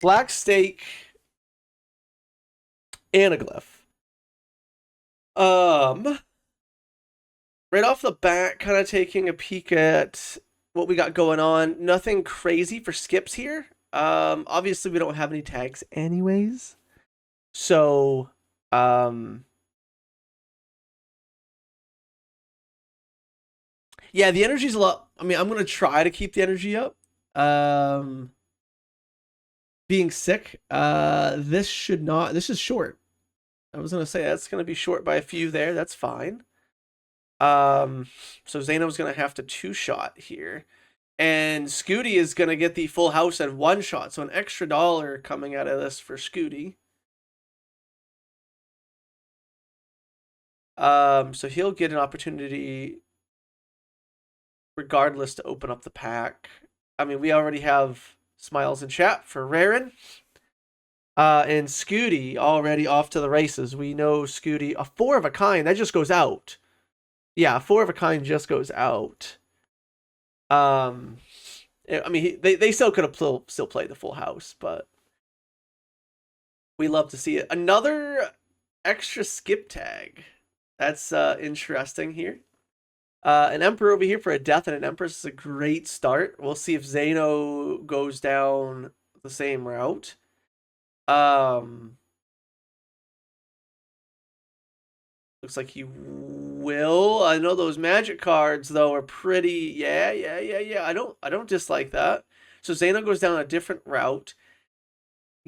Black Stake, Anaglyph. Right off the bat, kind of taking a peek at what we got going on. Nothing crazy for skips here. Obviously we don't have any tags anyways. So, yeah, the energy's a lot. I mean, I'm gonna try to keep the energy up. Being sick, this should not. This is short. I was gonna say that's gonna be short by a few there. That's fine. So Zaino's gonna have to two-shot here, and Skoottie is gonna get the full house at one shot. So an extra $1 coming out of this for Skoottie. So he'll get an opportunity regardless to open up the pack. I mean, we already have smiles in chat for Rarin. And Skoottie already off to the races. We know Skoottie, a 4 of a kind, that just goes out. Yeah, a 4 of a kind just goes out. I mean, they still could have still played the full house, but we love to see it. Another extra skip tag. That's interesting here. An Emperor over here for a Death and an Empress is a great start. We'll see if Zaino goes down the same route. Looks like he will. I know those magic cards though are pretty. Yeah. I don't dislike that. So Zaino goes down a different route.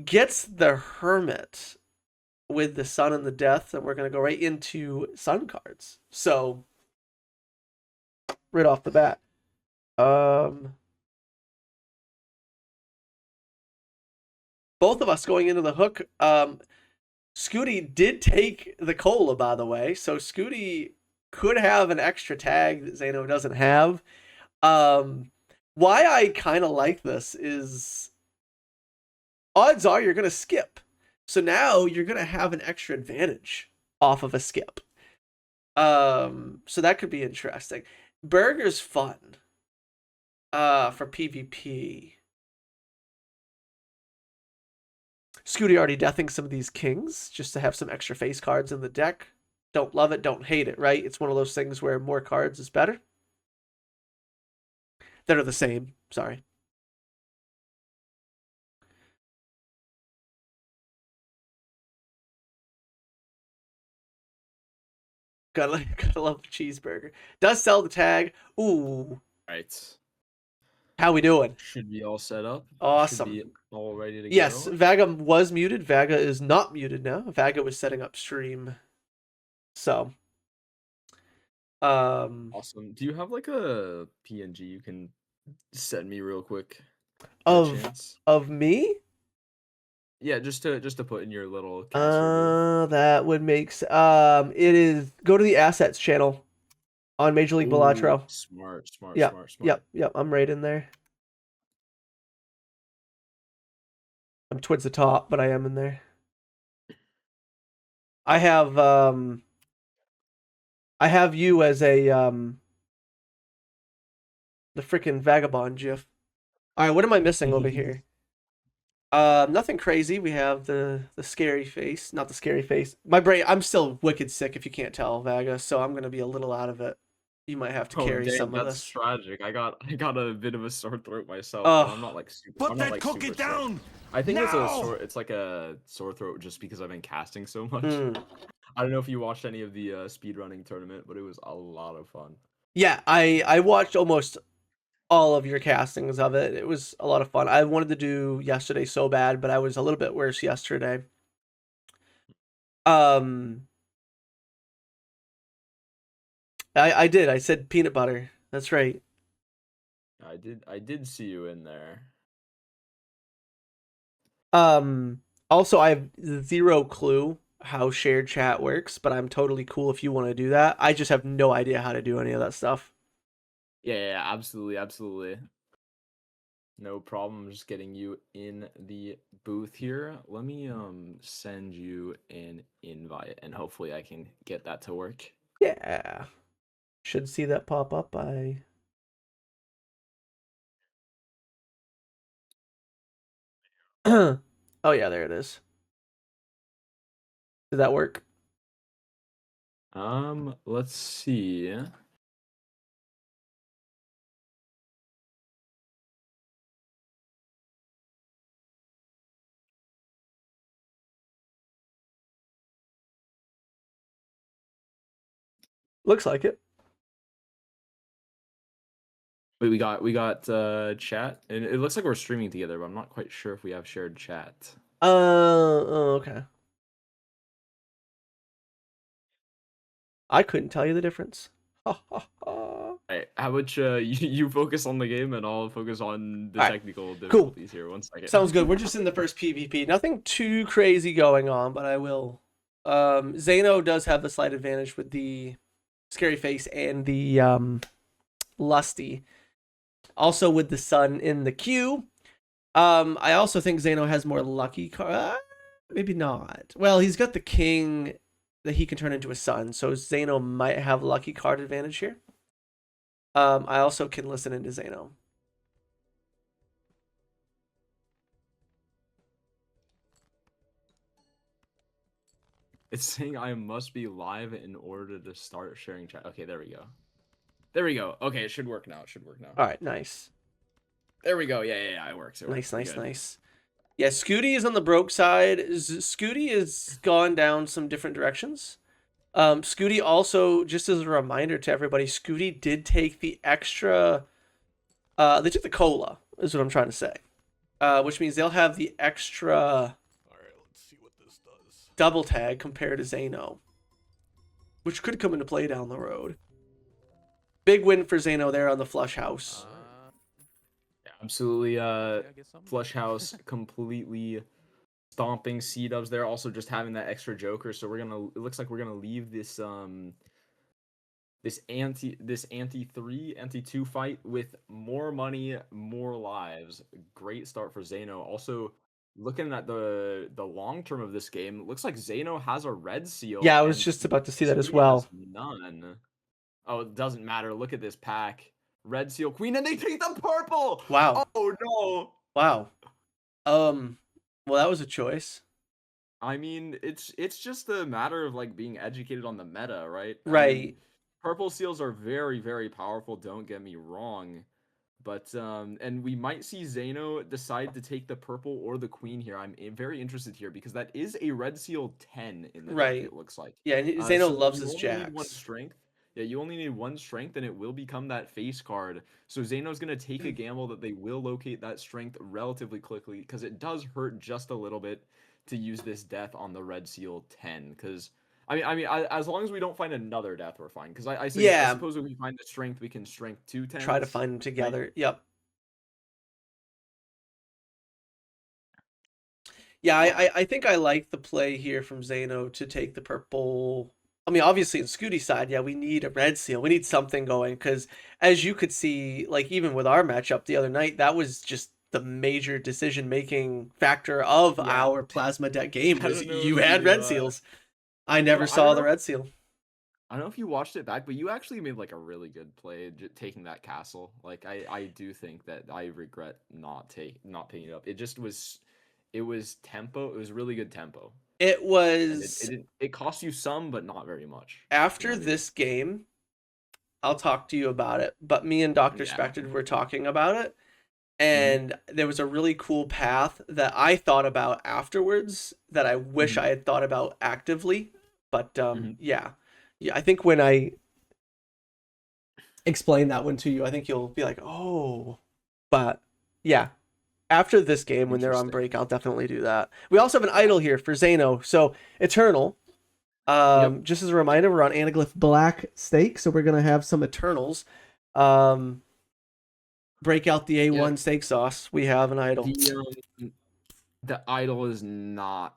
Gets the Hermit with the Sun and the Death, and we're gonna go right into Sun cards. So right off the bat. Both of us going into the hook. Skoottie did take the cola, by the way, so Skoottie could have an extra tag that Zaino doesn't have. Why I kind of like this is odds are you're going to skip. So now you're going to have an extra advantage off of a skip. So that could be interesting. Burger's fun for PvP. Skoottie already deathing some of these kings just to have some extra face cards in the deck. Don't love it, don't hate it, right? It's one of those things where more cards is better. That are the same, sorry. Gotta love the cheeseburger. Does sell the tag. Ooh. Right. How we doing? Should be all set up. Awesome. Should be all ready to yes, go. Vaga was muted. Vaga is not muted now. Vaga was setting up stream. So. Awesome. Do you have like a PNG you can send me real quick? Of me? Yeah, just to put in your little caster that would make it is go to the assets channel on Major League Balatro. Smart. Yep. I'm right in there. I'm towards the top, but I am in there. I have you as a the freaking vagabond gif. All right, what am I missing over here? Nothing crazy. We have the scary face, not the scary face. My brain. I'm still wicked sick. If you can't tell, Vaga. So I'm gonna be a little out of it. You might have to carry some of this. That's tragic. I got a bit of a sore throat myself, but I'm not like super. Put that cookie down. I think it's like a sore throat just because I've been casting so much. I don't know if you watched any of the speedrunning tournament, but it was a lot of fun. Yeah, I watched almost all of your castings of it. It was a lot of fun. I wanted to do yesterday so bad, but I was a little bit worse yesterday. I did. I said peanut butter. That's right. I did see you in there. Also, I have zero clue how shared chat works, but I'm totally cool if you want to do that. I just have no idea how to do any of that stuff. Yeah, absolutely. No problem. I'm just getting you in the booth here. Let me send you an invite, and hopefully I can get that to work. Yeah. Should see that pop up. Oh yeah, there it is. Did that work? Let's see. Looks like it. Wait, we got chat, and it looks like we're streaming together, but I'm not quite sure if we have shared chat. Oh, okay. I couldn't tell you the difference. Alright, how about you focus on the game and I'll focus on the Alright, technical cool. difficulties here. 1 second. Sounds good. We're just in the first PvP. Nothing too crazy going on, but I will. Zaino does have the slight advantage with the scary face and the lusty. Also with the sun in the queue. I also think Zaino has more lucky maybe not. Well, he's got the king that he can turn into a sun, so Zaino might have lucky card advantage here. I also can listen into Zaino. It's saying I must be live in order to start sharing chat. Okay, there we go. There we go. Okay, it should work now. It should work now. All right, nice. There we go. Yeah, it works. It works. Nice. Yeah, Skoottie is on the broke side. Skoottie has gone down some different directions. Skoottie also, just as a reminder to everybody, Skoottie did take the extra. They took the cola, is what I'm trying to say. Which means they'll have the extra. All right, let's see what this does. Double tag compared to Zaino, which could come into play down the road. Big win for Zaino there on the flush house. Absolutely. Flush house completely stomping C-dubs there. Also just having that extra joker. So it looks like we're gonna leave this this anti 2 fight with more money, more lives. Great start for Zaino. Also, looking at the long term of this game, it looks like Zaino has a red seal. Yeah, I was just about to see that as Skoottie well. has none. Oh, it doesn't matter. Look at this pack. Red seal queen, and they take the purple. Wow. Oh no. Wow. Well, that was a choice. I mean, it's just a matter of like being educated on the meta, right? Right. I mean, purple seals are very, very powerful, don't get me wrong. But and we might see Zaino decide to take the purple or the queen here. I'm very interested here because that is a red seal 10 in the Right. deck, it looks like. Yeah, Zaino loves his you only need 1 jacks. strength. Yeah, you only need 1 strength and it will become that face card. So Zaino's going to take a gamble that they will locate that strength relatively quickly because it does hurt just a little bit to use this death on the red seal 10 because as long as we don't find another death, we're fine. Because I suppose if we find the strength, we can strength 2 10s. Try to find them together. Right? Yep. Yeah, I think I like the play here from Zaino to take the purple. I mean, obviously in Skoottie's side, yeah, we need a red seal. We need something going because, as you could see, like even with our matchup the other night, that was just the major decision-making factor of our plasma deck game was you had red seals. I never saw the red seal. I don't know if you watched it back, but you actually made like a really good play taking that castle. Like I do think that I regret not picking it up. It was tempo. It was really good tempo. It was. It cost you some, but not very much. After this game, I'll talk to you about it. But me and Dr. Spected were talking about it. And there was a really cool path that I thought about afterwards that I wish I had thought about actively. But yeah, I think when I explain that one to you, I think you'll be like, oh. But yeah, after this game, when they're on break, I'll definitely do that. We also have an idol here for Zaino. So Eternal. Just as a reminder, we're on Anaglyph Black Stake, so we're gonna have some Eternals. Break out the A1 steak sauce. We have an idol. The idol is not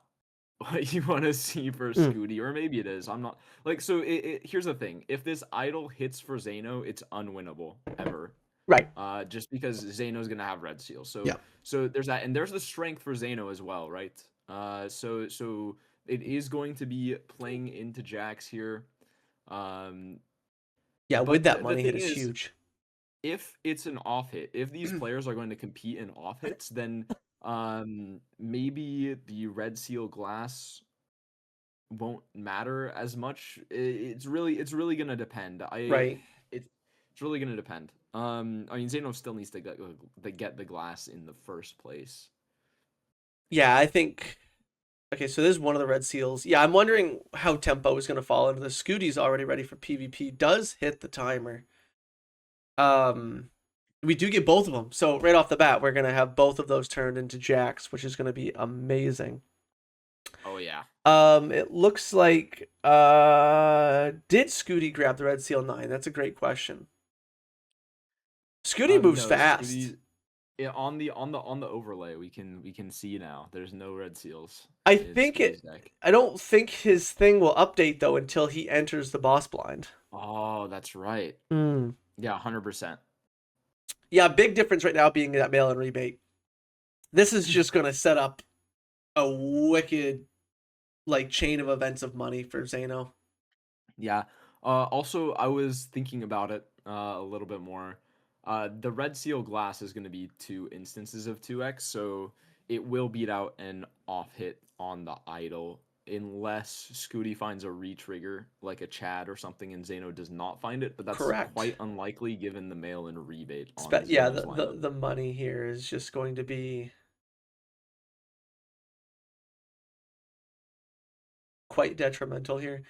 what you want to see for Skoottie, or maybe it is. I'm not like so. Here's the thing: if this idol hits for Zaino, it's unwinnable ever. Right. Just because Zaino's gonna have red seal. So there's that, and there's the strength for Zaino as well, right? So it is going to be playing into Jax here. Yeah, with that money hit is huge. If it's an off hit, if these players are going to compete in off hits, then Maybe the red seal glass won't matter as much. It's really gonna depend. Right. It's really gonna depend. I mean, Zaino still needs to get the glass in the first place. Yeah, I think. Okay, so there's one of the red seals. Yeah, I'm wondering how tempo is going to fall into the Skootie's already ready for PvP. Does hit the timer. Um, we do get both of them. So right off the bat, we're going to have both of those turned into jacks, which is going to be amazing. Oh yeah. It looks like did Skoottie grab the red seal 9? That's a great question. Skoottie moves No, fast. Scooty. Yeah, on the overlay, we can see now. There's no red seals I in think Scootie's it deck. I don't think his thing will update though until he enters the boss blind. Oh, that's right. Hmm. Yeah, 100%. Yeah, big difference right now being that mail-in rebate. This is just going to set up a wicked like chain of events of money for Zaino. Yeah. Also, I was thinking about it a little bit more. The red seal glass is going to be 2 instances of 2x, so it will beat out an off hit on the idol unless Scooty finds a retrigger like a Chad or something and Zaino does not find it, but that's Correct. quite unlikely given the mail in rebate on Yeah, Zaino's lineup. the money here is just going to be quite detrimental here.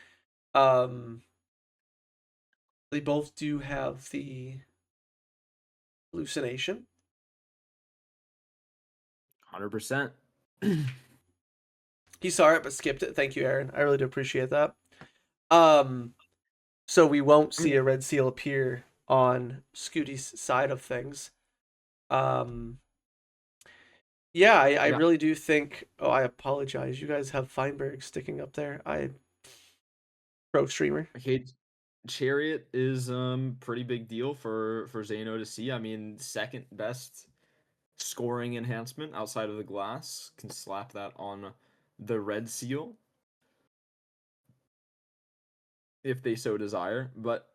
Um, they both do have the hallucination. 100%. He saw it but skipped it. Thank you, Aaron. I really do appreciate that. Um, so we won't see a red seal appear on Scootie's side of things. Um, yeah, I Yeah. really do think. Oh, I apologize. You guys have Feinberg sticking up there. Pro streamer. Okay, Chariot is pretty big deal for Zaino to see. I mean, second best scoring enhancement outside of the glass. Can slap that on the red seal if they so desire. But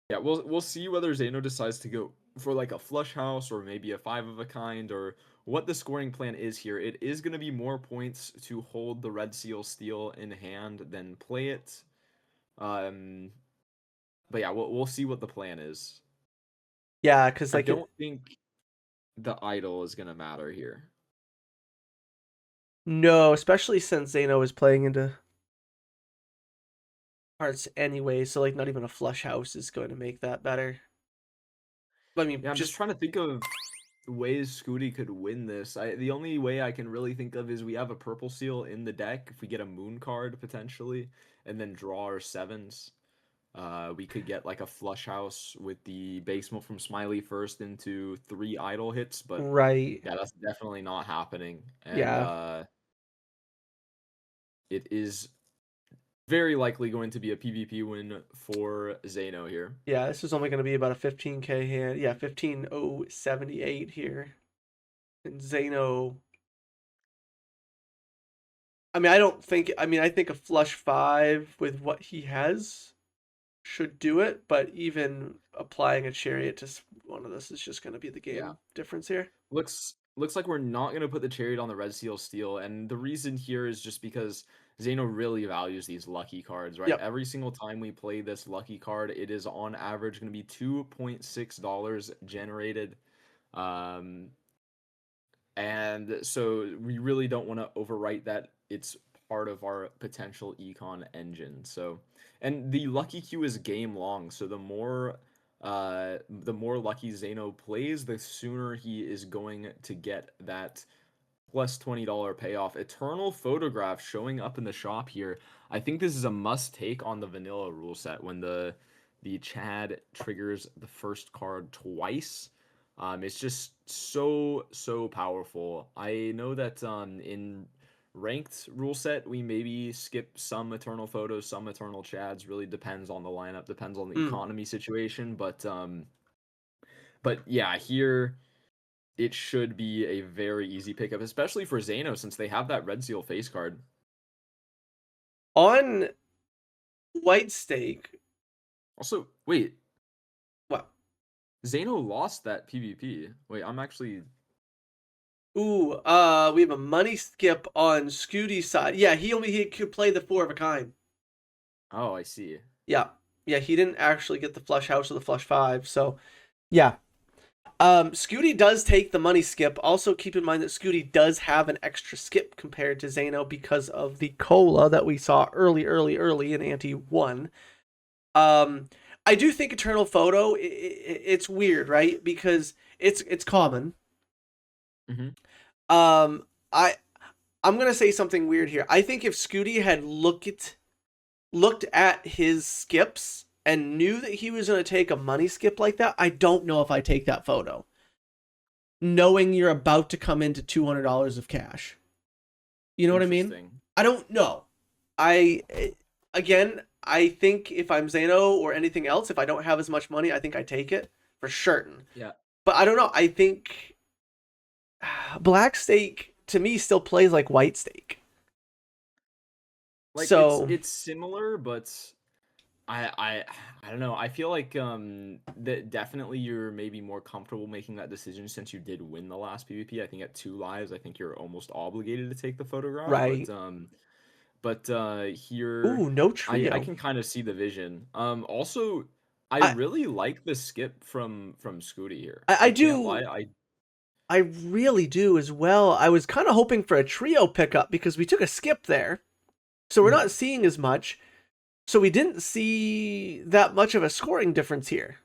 yeah, we'll see whether Zaino decides to go for like a flush house or maybe a 5 of a kind or what the scoring plan is here. It is going to be more points to hold the red seal steel in hand than play it. Um, but yeah, we'll see what the plan is. Yeah, because I like it. don't think the idol is gonna matter here. No, especially since Zeno is playing into hearts anyway, so like not even a flush house is going to make that better. I mean, Yeah, I'm just just trying to think of ways Scooty could win this. The only way I can really think of is we have a purple seal in the deck. If we get a moon card potentially, and then draw our sevens, we could get like a flush house with the basement from Smiley first into 3 idol hits. But right. yeah, that's definitely not happening, and Yeah, it is very likely going to be a PvP win for Zaino here. yeah. This is only going to be about a 15k hand. Yeah, 15078 here. And Zeno. I mean, I don't think. I mean, I think a flush 5 with what he has should do it, but even applying a chariot to one of this is just going to be the Yeah. game difference here. Looks like we're not gonna put the chariot on the red seal steel, and the reason here is just because Zaino really values these lucky cards, right? Yep. Every single time we play this lucky card, it is on average gonna be $2.6 generated. Um, and so we really don't want to overwrite that it's part of our potential econ engine. So, and the lucky queue is game long, so the more lucky Zaino plays, the sooner he is going to get that plus $20 payoff. Eternal Photograph showing up in the shop here. I think this is a must take on the vanilla rule set when the Chad triggers the first card twice. It's just so powerful. I know that in ranked rule set we maybe skip some eternal photos, some eternal chads. Really depends on the lineup, depends on the Mm. economy situation. But yeah, here it should be a very easy pickup, especially for Zaino since they have that red seal face card. On white stake. Also, wait, Well, Zaino lost that PvP. Wait, I'm actually Ooh, we have a money skip on Skootie's side. Yeah, he could play the 4 of a kind. Oh, I see. Yeah. Yeah, he didn't actually get the flush house or the flush 5, so yeah. Skoottie does take the money skip. Also, keep in mind that Skoottie does have an extra skip compared to Zaino because of the cola that we saw early in Ante 1. I do think Eternal Photo, it's weird, right? Because it's common. Mm-hmm. Um, I I'm gonna say something weird here. I think if Skoottie had looked at his skips and knew that he was gonna take a money skip like that, I don't know if I take that photo, knowing you're about to come into $200 of cash. You know what I mean? Interesting. I don't know. Again, I think if I'm Zaino or anything else, if I don't have as much money, I think I take it for certain. Yeah. But I don't know. I think black steak to me still plays like white steak. Like So it's similar, but I don't know. I feel like that definitely you're maybe more comfortable making that decision since you did win the last PvP. I think at 2 lives, I think you're almost obligated to take the photograph. right. But here Ooh, no I trio. can kind of see the vision. Also I I really like the skip from Skoottie here. I I can't lie. do. I really do as well. I was kind of hoping for a trio pickup because we took a skip there. So we're Mhm. not seeing as much. So we didn't see that much of a scoring difference here.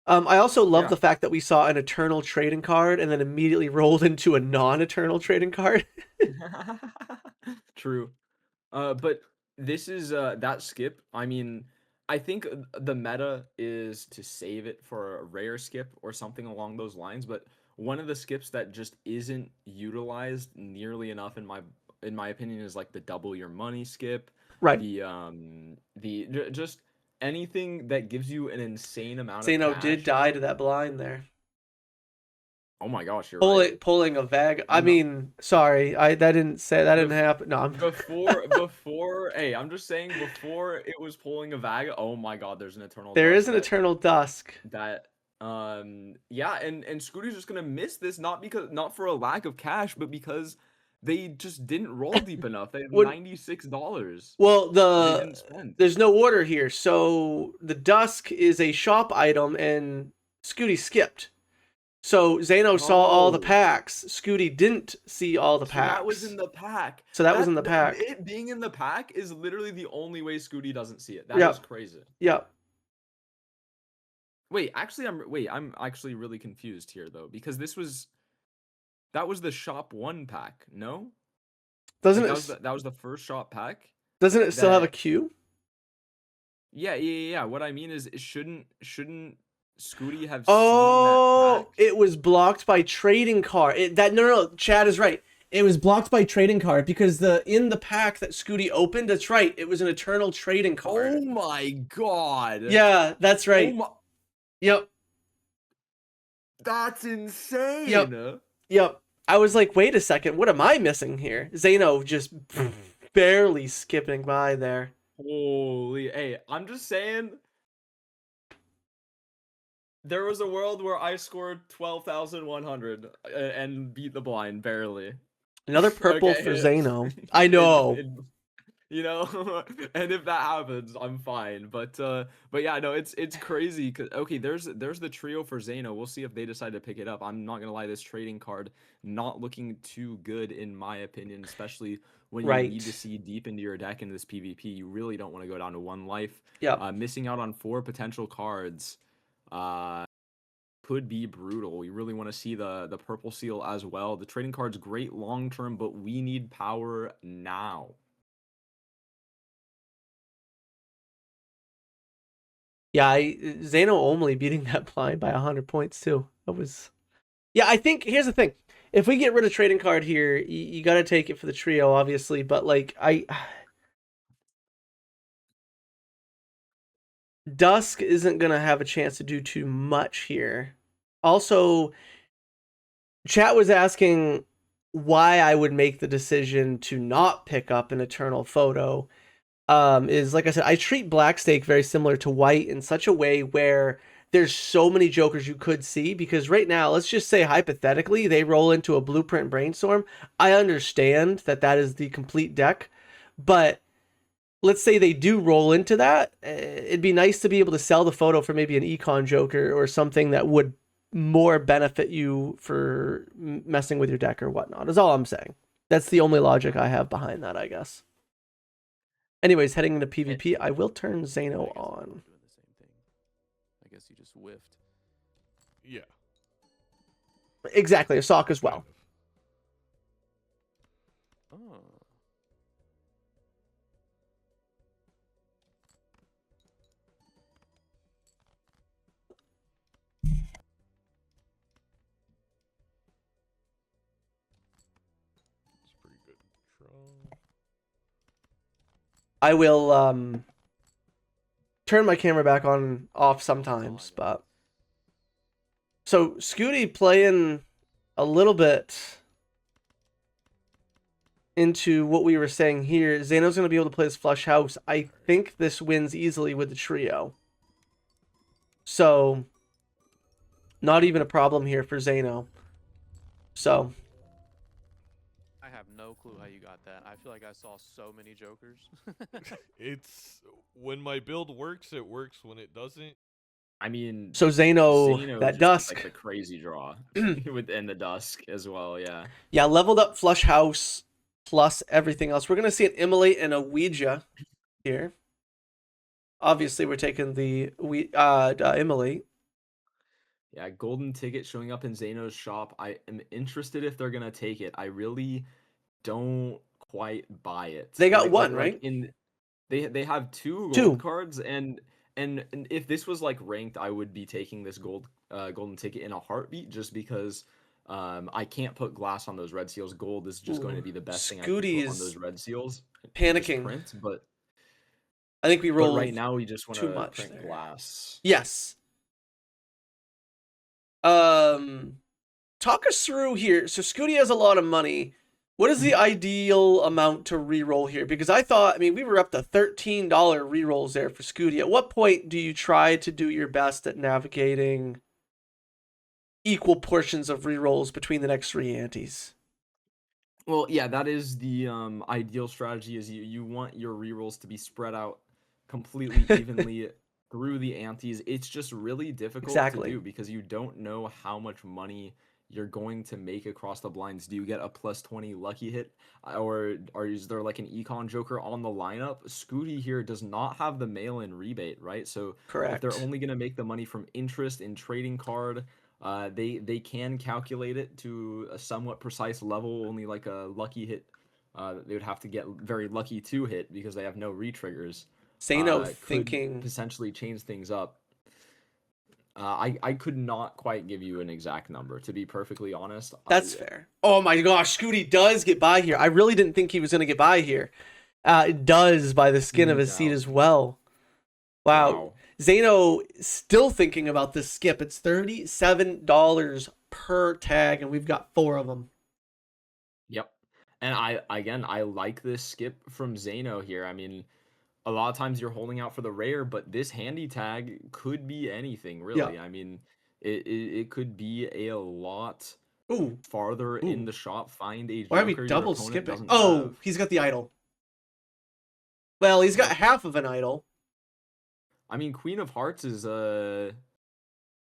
I also love Yeah. the fact that we saw an Eternal trading card and then immediately rolled into a non-Eternal trading card. True. But this is that skip. I mean, I think the meta is to save it for a rare skip or something along those lines. But one of the skips that just isn't utilized nearly enough in my opinion is like the double your money skip, Right. just anything that gives you an insane amount of Zeno did cash. die to that blind there. Oh my gosh, you're right. Pulling a vag. I No, mean, sorry, that didn't happen. No, I'm before hey, I'm just saying before it was pulling a Vaga, oh my god, there's an Eternal there is Dust an Eternal Dusk. that yeah, and Scootie's just gonna miss this not for a lack of cash, but because they just didn't roll deep enough. They had When $96 well, they didn't spend. there's no order here. So the Dusk is a shop item, and Scooty skipped. So Zaino saw all the Oh, packs. Scooty didn't see all the so that was packs. in the pack. So that was in the pack. It being in the pack is literally the only way Scootie doesn't see it. That is Yep. crazy. Yep. Wait, actually, I'm actually really confused here though because that was the shop 1 pack, no? Doesn't Like it? that was the first shop pack. Doesn't it still have a That queue? yeah. What I mean is, shouldn't Scooty have seen that Oh, pack? it was blocked by trading card. No. Chad is right. It was blocked by trading card because in the pack that Scooty opened, that's right. It was an Eternal trading card. Oh my god! Yeah, that's Oh right. my, Yep. that's insane! Yep. I was like, wait a second, what am I missing here? Zaino just barely skipping by there. Holy, hey, I'm just saying. There was a world where I scored 12,100 and beat the blind barely. Another purple for Okay. Zaino. I know. You know, and if that happens, I'm fine. But yeah, no, it's crazy. Okay, there's the trio for Zaino. We'll see if they decide to pick it up. I'm not gonna lie, this trading card not looking too good in my opinion, especially when you need to Right. see deep into your deck in this PvP. You really don't want to go down to 1 life. Yep. Missing out on 4 potential cards. Could be brutal. We really want to see the purple seal as well. The trading card's great long term, but we need power now. Yeah, Zaino only beating that blind by 100 points too. That was. Yeah, I think here's the thing. If we get rid of trading card here, you got to take it for the trio, obviously. But like, Dusk isn't gonna have a chance to do too much here. Also, chat was asking why I would make the decision to not pick up an Eternal Photo. Is like I said, I treat Black Stake very similar to White in such a way where there's so many jokers you could see, because right now, let's just say hypothetically, they roll into a Blueprint Brainstorm. I understand that that is the complete deck, but let's say they do roll into that. It'd be nice to be able to sell the photo for maybe an econ joker or something that would more benefit you for messing with your deck or whatnot, is all I'm saying. That's the only logic I have behind that, I guess. Anyways, heading into PvP, I will turn Zaino on. Doing the same thing. I guess you just whiffed. Yeah. Exactly, a sock as well. Oh. It's pretty good draw. I will turn my camera back on off sometimes, but so Skoottie playing a little bit into what we were saying here. Zaino's going to be able to play this flush house. I think this wins easily with the trio. So not even a problem here for Zaino. So I have no clue how you got that. I feel like I saw so many jokers. It's when my build works, it works. When it doesn't, I mean, so Zaino, Zaino that just dusk. like the crazy draw within the dusk as well. Yeah. Yeah, leveled up flush house plus everything else. We're going to see an immolate and a Ouija here. Obviously, we're taking the immolate. Yeah, golden ticket showing up in Zaino's shop. I am interested if they're gonna take it. I really don't quite buy it. They got one, right? They have two Two. gold cards, and if this was like ranked, I would be taking this golden ticket in a heartbeat, just because I can't put glass on those red seals. Gold is just going to be the best thing I can Skoottie put on is those red seals. panicking. Print, but I think we rolled right now we just want too to much print there. glass. Yes. Talk us through here. So Skoottie has a lot of money. What is the ideal amount to reroll here? Because I thought, I mean, we were up to $13 rerolls there for Skoottie. At what point do you try to do your best at navigating equal portions of rerolls between the next three antes? Well, yeah, that is the ideal strategy. Is you want your rerolls to be spread out completely evenly through the antes. It's just really difficult to do because you don't know how much money you're going to make across the blinds. Do you get a +20 lucky hit, or is there like an econ joker on the lineup? Skoottie here does not have the mail-in rebate, right? So Correct. if they're only going to make the money from interest in trading card, they can calculate it to a somewhat precise level. Only like a lucky hit, they would have to get very lucky to hit because they have no retriggers. Zaino Could thinking potentially change things up. I could not quite give you an exact number, to be perfectly honest. That's fair. Oh my gosh, Skoottie does get by here. I really didn't think he was going to get by here. It does by the skin of his seat as well. Wow. Zaino still thinking about this skip. It's $37 per tag, and we've got 4 of them. Yep. And I like this skip from Zaino here. I mean, a lot of times you're holding out for the rare, but this handy tag could be anything, really. Yeah. I mean, it could be a lot Ooh. farther in the shop. Find a Why are we joker your double opponent skipping? doesn't Oh, have. he's got the idol. Well, he's got half of an idol. I mean, Queen of Hearts is a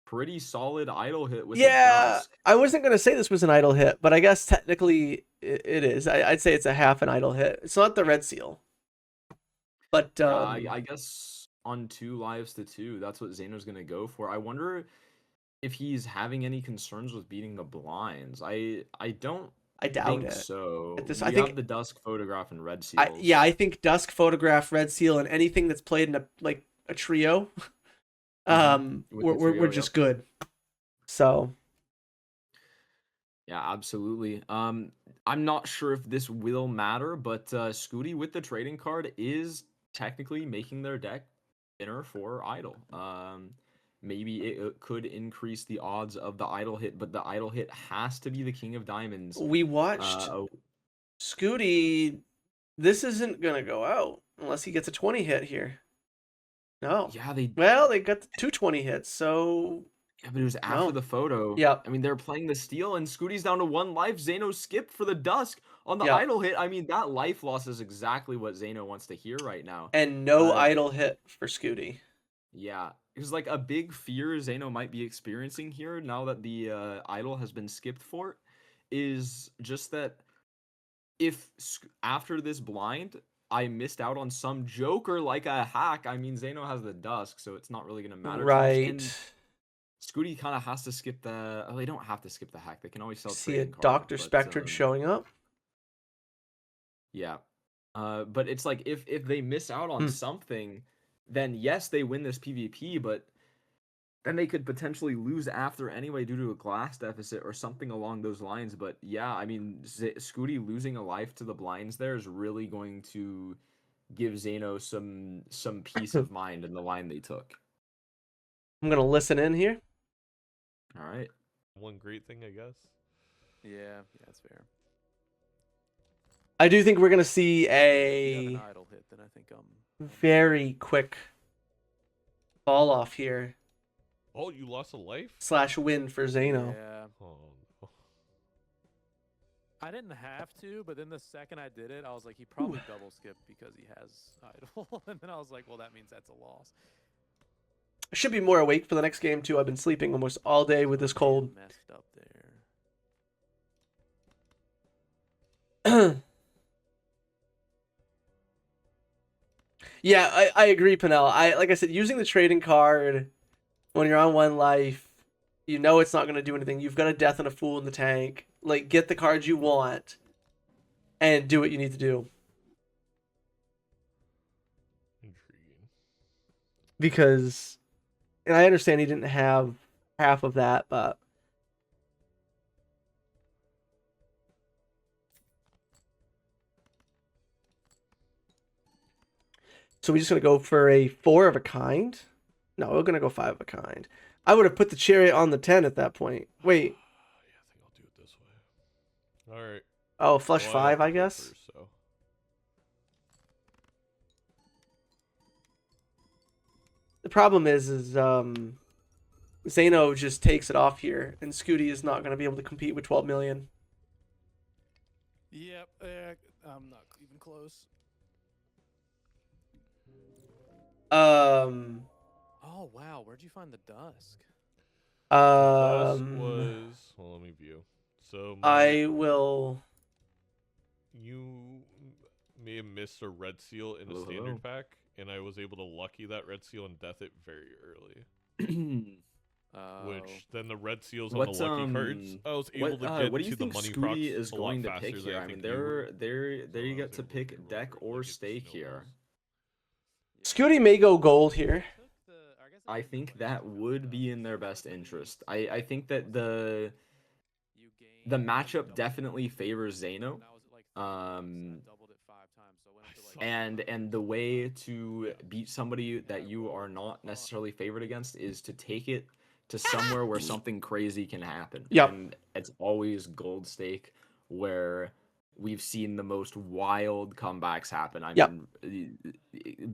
pretty solid idol hit with the Yeah, dusk. I wasn't going to say this was an idol hit, but I guess technically it is. I'd say it's a half an idol hit. It's not the red seal. But I guess on 2 lives to 2, that's what Zaino's going to go for. I wonder if he's having any concerns with beating the blinds. I doubt it. So. At this, I think the dusk photograph and red seals. I think dusk photograph, red seal, and anything that's played in a trio. We're just good. So. Yeah, absolutely. I'm not sure if this will matter, but Skoottie with the trading card is technically making their deck thinner for idol. Maybe it could increase the odds of the idol hit, but the idol hit has to be the king of diamonds. We watched Skoottie. This isn't gonna go out unless he gets a 20 hit here. No. Yeah, they. Well, they got the 220 hits, so Yeah, but it was after No. the photo. Yep. I mean, they're playing the steal, and Scootie's down to 1 life. Zaino skipped for the dusk on the Yep. idle hit. I mean, that life loss is exactly what Zaino wants to hear right now. And no Uh, idle hit for Skoottie. Yeah, because like a big fear Zaino might be experiencing here now that the idol has been skipped for it, is just that if after this blind I missed out on some joker like a hack, I mean Zaino has the dusk, so it's not really gonna matter too much. And Right. Scooty kind of has to skip the. Oh, they don't have to skip the hack. They can always sell See a trading cards. Dr. But, Spectred showing up. Yeah, but it's like if they miss out on something, then yes, they win this PvP, but then they could potentially lose after anyway due to a glass deficit or something along those lines. But yeah, I mean, Scooty losing a life to the blinds there is really going to give Zaino some peace of mind in the line they took. I'm gonna listen in here. All right. One great thing, I guess. Yeah, that's fair. I do think we're gonna see If you have an a idle hit, then I think very quick fall off here Oh, you lost a life? / win for Zaino. Yeah. Oh, no. I didn't have to, but then the second I did it, I was like, he probably double skipped because he has idle, and then I was like, well, that means that's a loss. I should be more awake for the next game too. I've been sleeping almost all day with this cold. Messed up there. Yeah, I agree, Pinnell. Like I said, using the trading card when you're on 1 life, you know it's not going to do anything. You've got a death and a fool in the tank. Like, get the cards you want and do what you need to do. Intriguing. Because, and I understand he didn't have half of that, but so we're just going to go for a 4 of a kind? No, we're going to go 5 of a kind. I would have put the chariot on the 10 at that point. Wait. Yeah, I think I'll do it this way. All right. Oh, flush Well, 5, have to I go guess. first, so. The problem is Zaino just takes it off here, and Skoottie is not going to be able to compete with 12 million. Yep, I'm not even close. Oh wow, where'd you find the dusk? Dusk was. Well, let me view. So I will. You may have missed a red seal in a Hello, standard hello. pack, and I was able to lucky that red seal and death it very early. Which then the red seals on What's, the lucky cards, I was able to get what do you to the think money Scooty procs is a lot going to faster pick than here? I I mean, think you would. there So you I get was to able pick get a deck little or bit, stake like, here. Scooty may go gold here. I think that would be in their best interest. I think that the matchup definitely favors Zaino. And the way to beat somebody that you are not necessarily favored against is to take it to somewhere where something crazy can happen. Yep. And it's always gold stake where we've seen the most wild comebacks happen. I Yep. mean,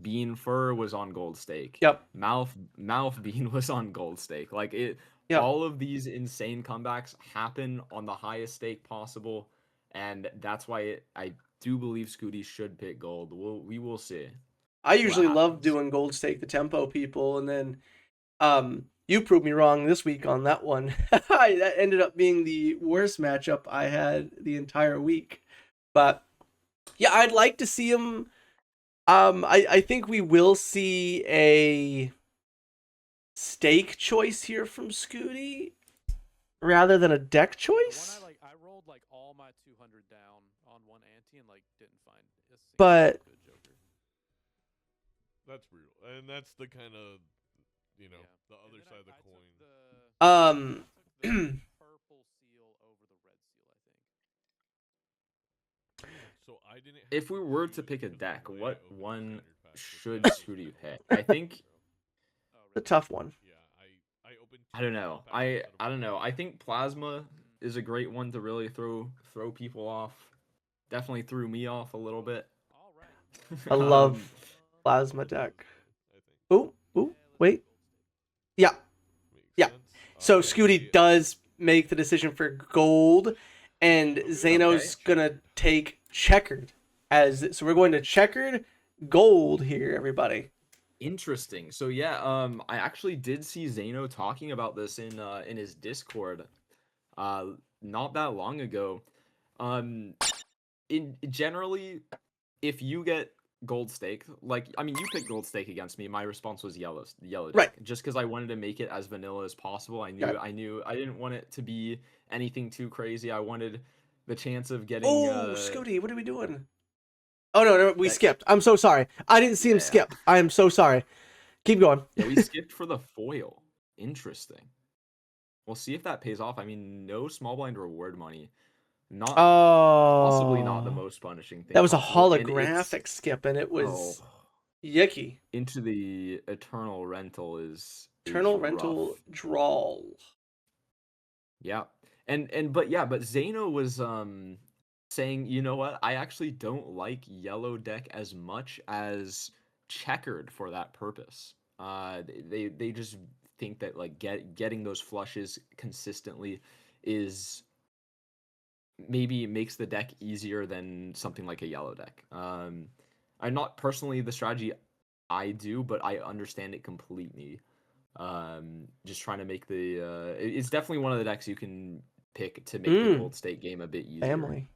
Bean Fur was on gold stake. Yep. Mouth Bean was on gold stake. Like it, Yep. all of these insane comebacks happen on the highest stake possible, and that's why I do believe Scooty should pick gold. We will see. I usually love happens. doing gold stake the tempo people, and then you proved me wrong this week on that one. That ended up being the worst matchup I had the entire week. But yeah, I'd like to see him. I think we will see a stake choice here from Skoottie rather than a deck choice. I rolled like all my 200 down on one ante and like didn't find a single But good joker. That's real, and that's the kind of, the other And then side of the I took coin. I took the purple seal over the red seal, I think. So I didn't. If we have were use to pick a because deck, the way I what opened the one standard pack was should that Scooty was pick? the I think a tough one. Yeah, I opened. I don't know. I don't know. I think Plasma is a great one to really throw people off. Definitely threw me off a little bit. All right. I love Plasma deck. Oh, wait. Yeah. Makes Yeah. sense. So Yeah, Skoottie does make the decision for gold, and Zaino's Okay. gonna take Checkered so we're going to Checkered gold here, everybody. Interesting. So yeah, I actually did see Zaino talking about this in his Discord, uh, not that long ago. Um, in generally, if you get gold stake, like I mean, you picked gold stake against me. My response was yellow Right. deck, just because I wanted to make it as vanilla as possible. Okay. I didn't want it to be anything too crazy. I wanted the chance of getting Oh, Skoottie, what are we doing? Oh no, we that. skipped. I'm so sorry. I didn't see him Yeah, skip. I am so sorry. Keep going. yeah, we skipped for the foil. Interesting. We'll see if that pays off. I mean, no small blind reward money. Not Possibly not the Oh, most punishing thing that was a possible. And it's holographic skip, and it oh, was yucky. into the eternal rental is Eternal rough. rental drawl. Yeah. But yeah, but Zaino was saying, you know what? I actually don't like yellow deck as much as checkered for that purpose. They just think that like getting those flushes consistently is maybe makes the deck easier than something like a yellow deck. I'm not personally the strategy I do, but I understand it completely. Just trying to make it's definitely one of the decks you can pick to make the gold stake game a bit easier. Family.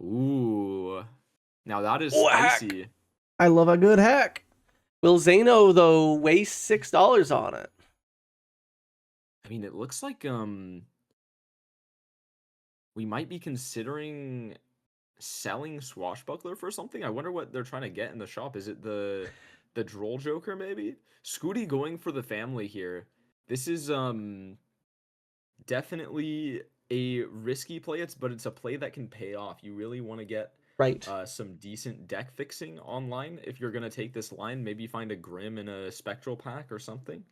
Ooh, now that is Oh, hack. spicy. I love a good hack. Will Zaino though waste $6 on it? I mean, it looks like we might be considering selling Swashbuckler for something. I wonder what they're trying to get in the shop. Is it the Droll Joker maybe? Skoottie going for the family here. This is definitely a risky play, but it's a play that can pay off. You really want to get Right. some decent deck fixing online if you're gonna take this line. Maybe find a Grim in a Spectral pack or something.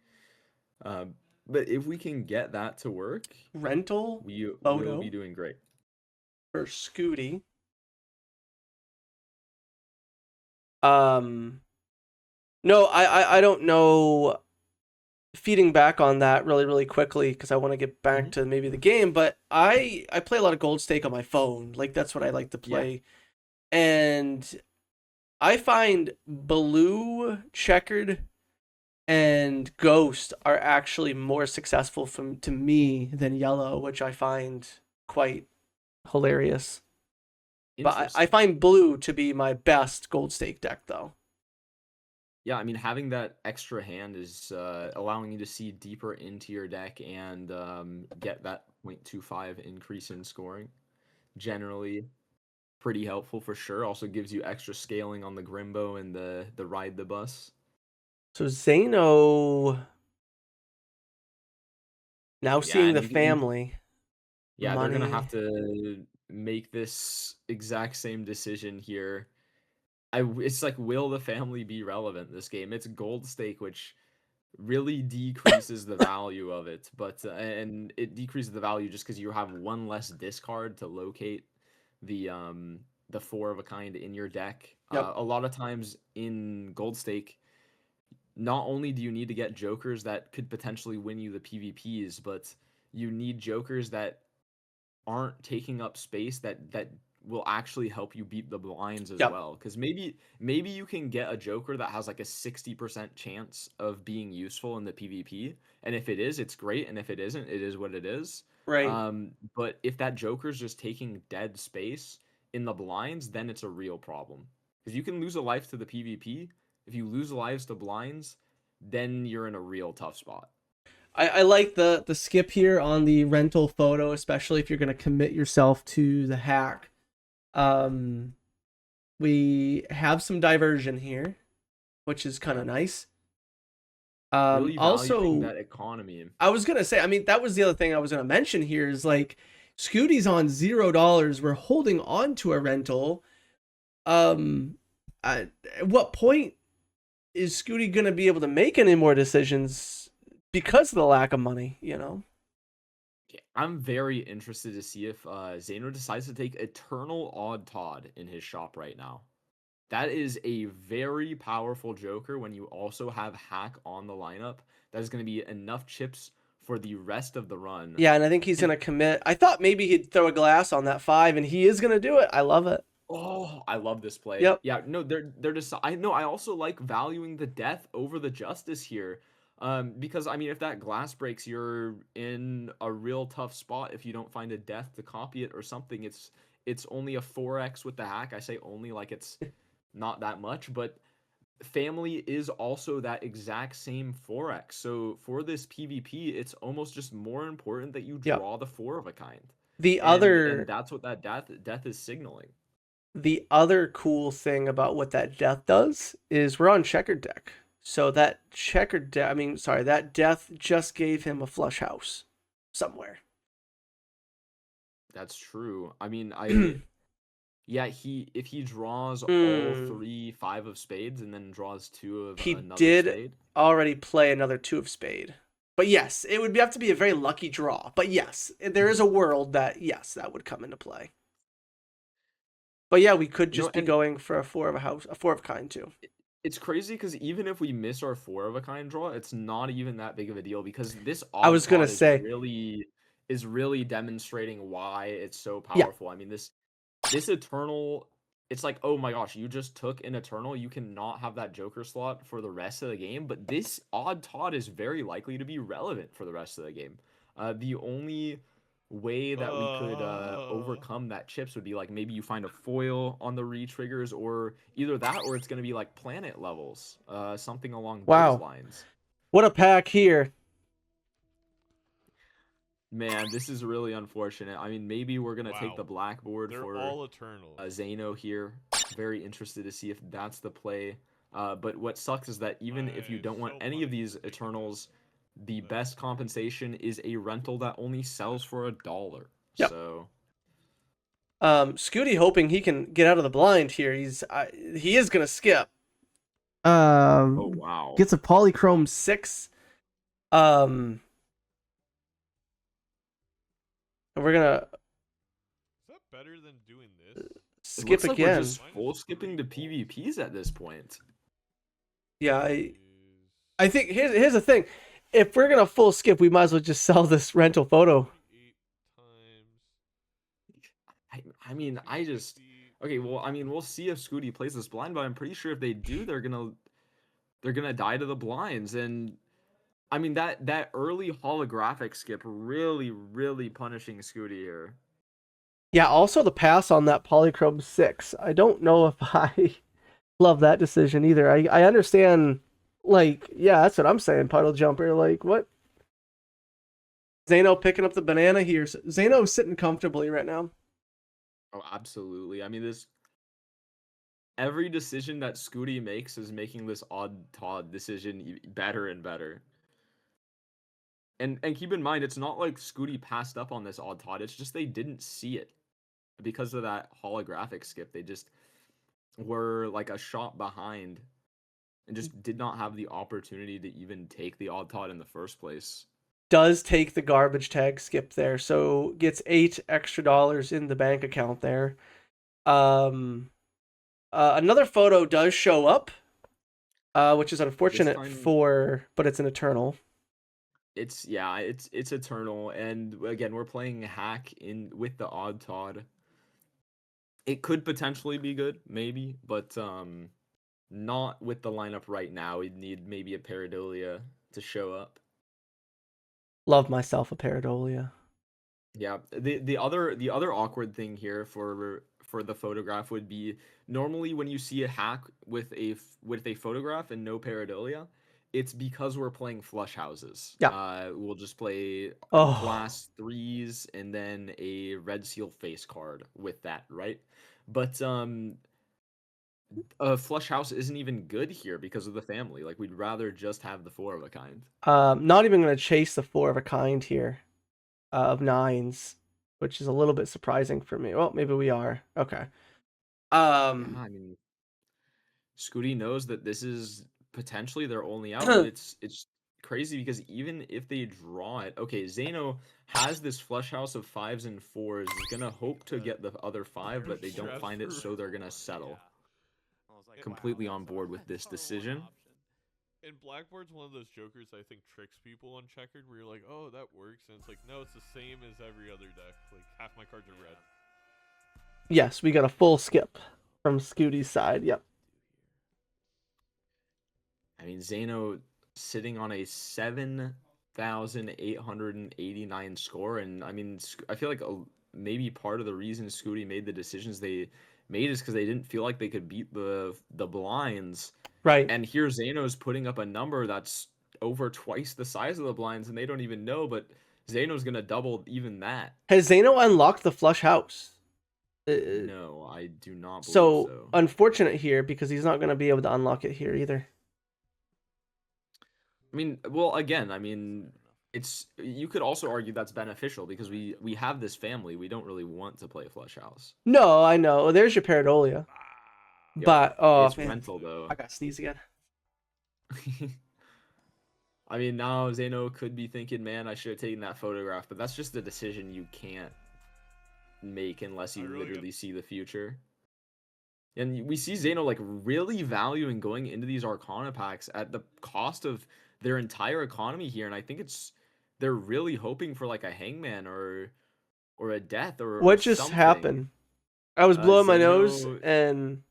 But if we can get that to work, Rental we will photo be doing great. for Skoottie. No, I don't know. Feeding back on that really quickly because I want to get back to maybe the game, but I play a lot of Gold Stake on my phone. Like that's what I like to play. Yeah. And I find Blue, Checkered, and Ghost are actually more successful to me than Yellow, which I find quite hilarious. But I find Blue to be my best Gold Stake deck though. Yeah, I mean, having that extra hand is allowing you to see deeper into your deck and get that 0.25 increase in scoring. Generally, pretty helpful for sure. Also gives you extra scaling on the Grimbo and the Ride the Bus. So Zaino now seeing the family. Yeah, money. They're going to have to make this exact same decision here. It's like, will the family be relevant this game? It's gold stake, which really decreases the value of it, but and it decreases the value just because you have one less discard to locate the 4 of a kind in your deck. Yep. A lot of times in gold stake, not only do you need to get jokers that could potentially win you the PvPs, but you need jokers that aren't taking up space that will actually help you beat the blinds as well. Because maybe you can get a joker that has like a 60% chance of being useful in the PvP, and if it is, it's great, and if it isn't, it is what it is. Right. But if that joker's just taking dead space in the blinds, then it's a real problem. Because you can lose a life to the PvP. If you lose lives to blinds, then you're in a real tough spot. I like the skip here on the rental photo, especially if you're going to commit yourself to the hack. We have some diversion here, which is kind of nice. Really also that economy. I was going to say, I mean, that was the other thing I was going to mention here is like Skootie's on $0. We're holding on to a rental. At what point is Skoottie going to be able to make any more decisions because of the lack of money, you know? I'm very interested to see if Zaino decides to take Eternal Odd Todd in his shop right now. That is a very powerful Joker when you also have Hack on the lineup. That is going to be enough chips for the rest of the run. Yeah, and I think he's going to commit. I thought maybe he'd throw a glass on that 5, and he is going to do it. I love it. Oh, I love this play. Yep. Yeah, no, they're just I know I also like valuing the death over the justice here. Because I mean if that glass breaks, you're in a real tough spot if you don't find a death to copy it or something. It's only a 4x with the hack. I say only like it's not that much, but family is also that exact same 4x. So for this PvP, it's almost just more important that you Yep. draw the 4 of a kind. And that's what that death is signaling. The other cool thing about what that death does is we're on Checkered deck. So that that death just gave him a flush house somewhere. That's true. I mean, yeah, if he draws all 3 5 of spades and then draws 2 of another spade. Already play another 2 of spade. But yes, it would have to be a very lucky draw. But yes, there is a world that that would come into play. But yeah, we could just be going for a 4 of a kind too. It's crazy because even if we miss our 4 of a kind draw, it's not even that big of a deal because this is really demonstrating why it's so powerful. I mean, this Eternal, it's like, oh my gosh, you just took an Eternal. You cannot have that Joker slot for the rest of the game. But this Odd Todd is very likely to be relevant for the rest of the game. The only way that we could overcome that chips would be like maybe you find a foil on the re-triggers, or either that or it's going to be like planet levels, something along those lines. What a pack here. Man, this is really unfortunate. I mean, maybe we're going to take the blackboard for all Eternals. Zaino here. Very interested to see if that's the play. But what sucks is that even if you don't want any of these Eternals, the best compensation is a rental that only sells for $1. Yep. So, Skoottie hoping he can get out of the blind here. He is gonna skip. Oh wow! Gets a polychrome 6. And we're gonna. Is that better than doing this? Skip like again. We're just full skipping to PvPs at this point. Yeah, I think here's the thing. If we're gonna full skip, we might as well just sell this rental photo. I mean, okay. Well, I mean, we'll see if Skoottie plays this blind, but I'm pretty sure if they do, they're gonna die to the blinds. And I mean that early holographic skip really punishing Skoottie here. Yeah. Also, the pass on that polychrome 6. I don't know if I love that decision either. I understand. Like, yeah, that's what I'm saying, Puddle Jumper. Like, what? Zaino picking up the banana here. Zaino's sitting comfortably right now. Oh, absolutely. I mean, every decision that Skoottie makes is making this Odd Todd decision better and better. And keep in mind, it's not like Skoottie passed up on this Odd Todd. It's just they didn't see it because of that holographic skip. They just were like a shot behind and just did not have the opportunity to even take the Odd Todd in the first place. Does take the garbage tag skip there, so gets $8 extra in the bank account there. Another photo does show up, which is unfortunate but it's an Eternal. It's Eternal, and again we're playing hack in with the Odd Todd. It could potentially be good, maybe, but not with the lineup right now. We'd need maybe a Pareidolia to show up. Love myself a Pareidolia. Yeah, the other awkward thing here for the photograph would be normally when you see a hack with a photograph and no Pareidolia, it's because we're playing flush houses. Yeah. We'll just play glass 3s and then a red seal face card with that, right? But a flush house isn't even good here because of the family. Like, we'd rather just have the 4 of a kind. Not even going to chase the 4 of a kind here of 9s, which is a little bit surprising for me. Well, maybe we are. Okay. I mean, Skoottie knows that this is potentially their only out, but it's crazy because even if they draw it, okay, Zaino has this flush house of 5s and 4s. He's gonna hope to get the other 5, but they don't find it, so they're gonna settle. completely on board with this decision. And Blackboard's one of those jokers I think tricks people on Checkered, where you're like, oh, that works, and it's like, no, it's the same as every other deck. Like, half my cards are red. Yes, we got a full skip from Skootie's side. Yep. I mean, Zaino sitting on a 7,889 score, and I mean, I feel like maybe part of the reason Skoottie made the decisions they made is because they didn't feel like they could beat the blinds. Right. And here Zaino's putting up a number that's over twice the size of the blinds, and they don't even know, but Zaino's gonna double even that. Has Zaino unlocked the flush house? No, I do not believe so. Unfortunate here, because he's not going to be able to unlock it here either. I mean, well, again, I mean, you could also argue that's beneficial because we have this family. We don't really want to play flush house. No, I know. There's your Paradolia. Yeah, but oh, it's man. mental though. I got to sneeze again. I mean, now Zaino could be thinking, man, I should have taken that photograph, but that's just a decision you can't make unless you literally see the future. And we see Zaino like really valuing going into these Arcana packs at the cost of their entire economy here, and I think they're really hoping for like a Hangman or a death or what just something. happened? I was blowing my nose and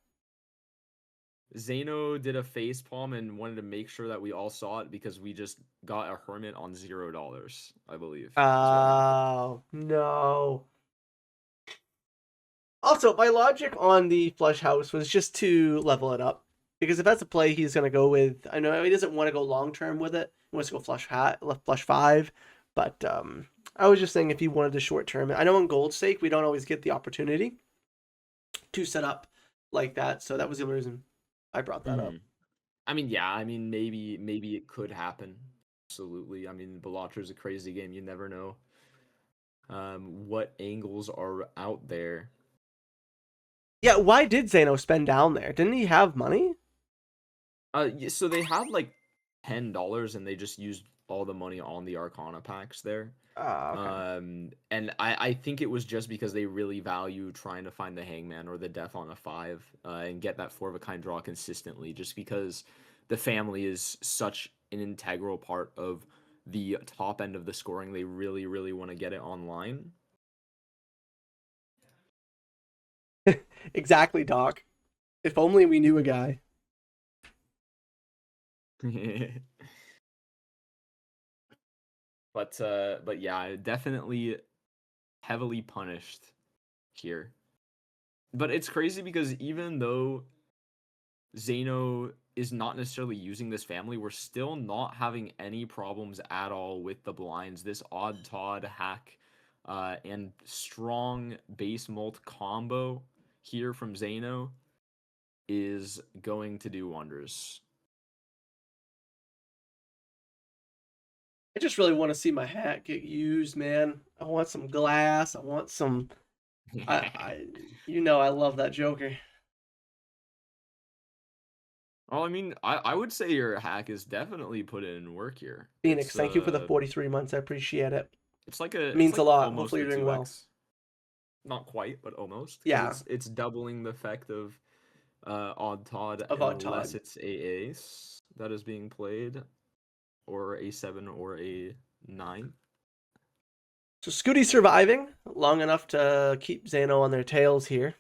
Zaino did a facepalm and wanted to make sure that we all saw it because we just got a hermit on $0, I believe. Oh no. Also, my logic on the flush house was just to level it up. Because if that's a play he's going to go with, I know he doesn't want to go long term with it. He wants to go flush 5. But I was just saying if he wanted to short term it. I know on Gold's sake, we don't always get the opportunity to set up like that. So that was the only reason I brought that up. I mean, yeah, I mean, maybe it could happen. Absolutely. I mean, Balatro is a crazy game. You never know what angles are out there. Yeah, why did Zaino spend down there? Didn't he have money? So they had like $10 and they just used all the money on the Arcana packs there. Okay. And I think it was just because they really value trying to find the Hangman or the Death on a 5 and get that 4 of a kind draw consistently, just because the family is such an integral part of the top end of the scoring. They really, really want to get it online. Exactly, Doc. If only we knew a guy. But yeah, definitely heavily punished here. But it's crazy because even though Zaino is not necessarily using this family, we're still not having any problems at all with the blinds. This Odd Todd hack and strong base mult combo here from Zaino is going to do wonders. I just really want to see my hat get used, man. I want some glass. I want some. I love that Joker. Well, I mean, I would say your hack is definitely put in work here. Phoenix, thank you for the 43 months. I appreciate it. It's like it means a lot. Hopefully you're doing well. Not quite, but almost. Yeah. It's doubling the effect of Odd Todd unless it's a ace that is being played, or a 7 or a 9. So Skoottie surviving long enough to keep Zaino on their tails here.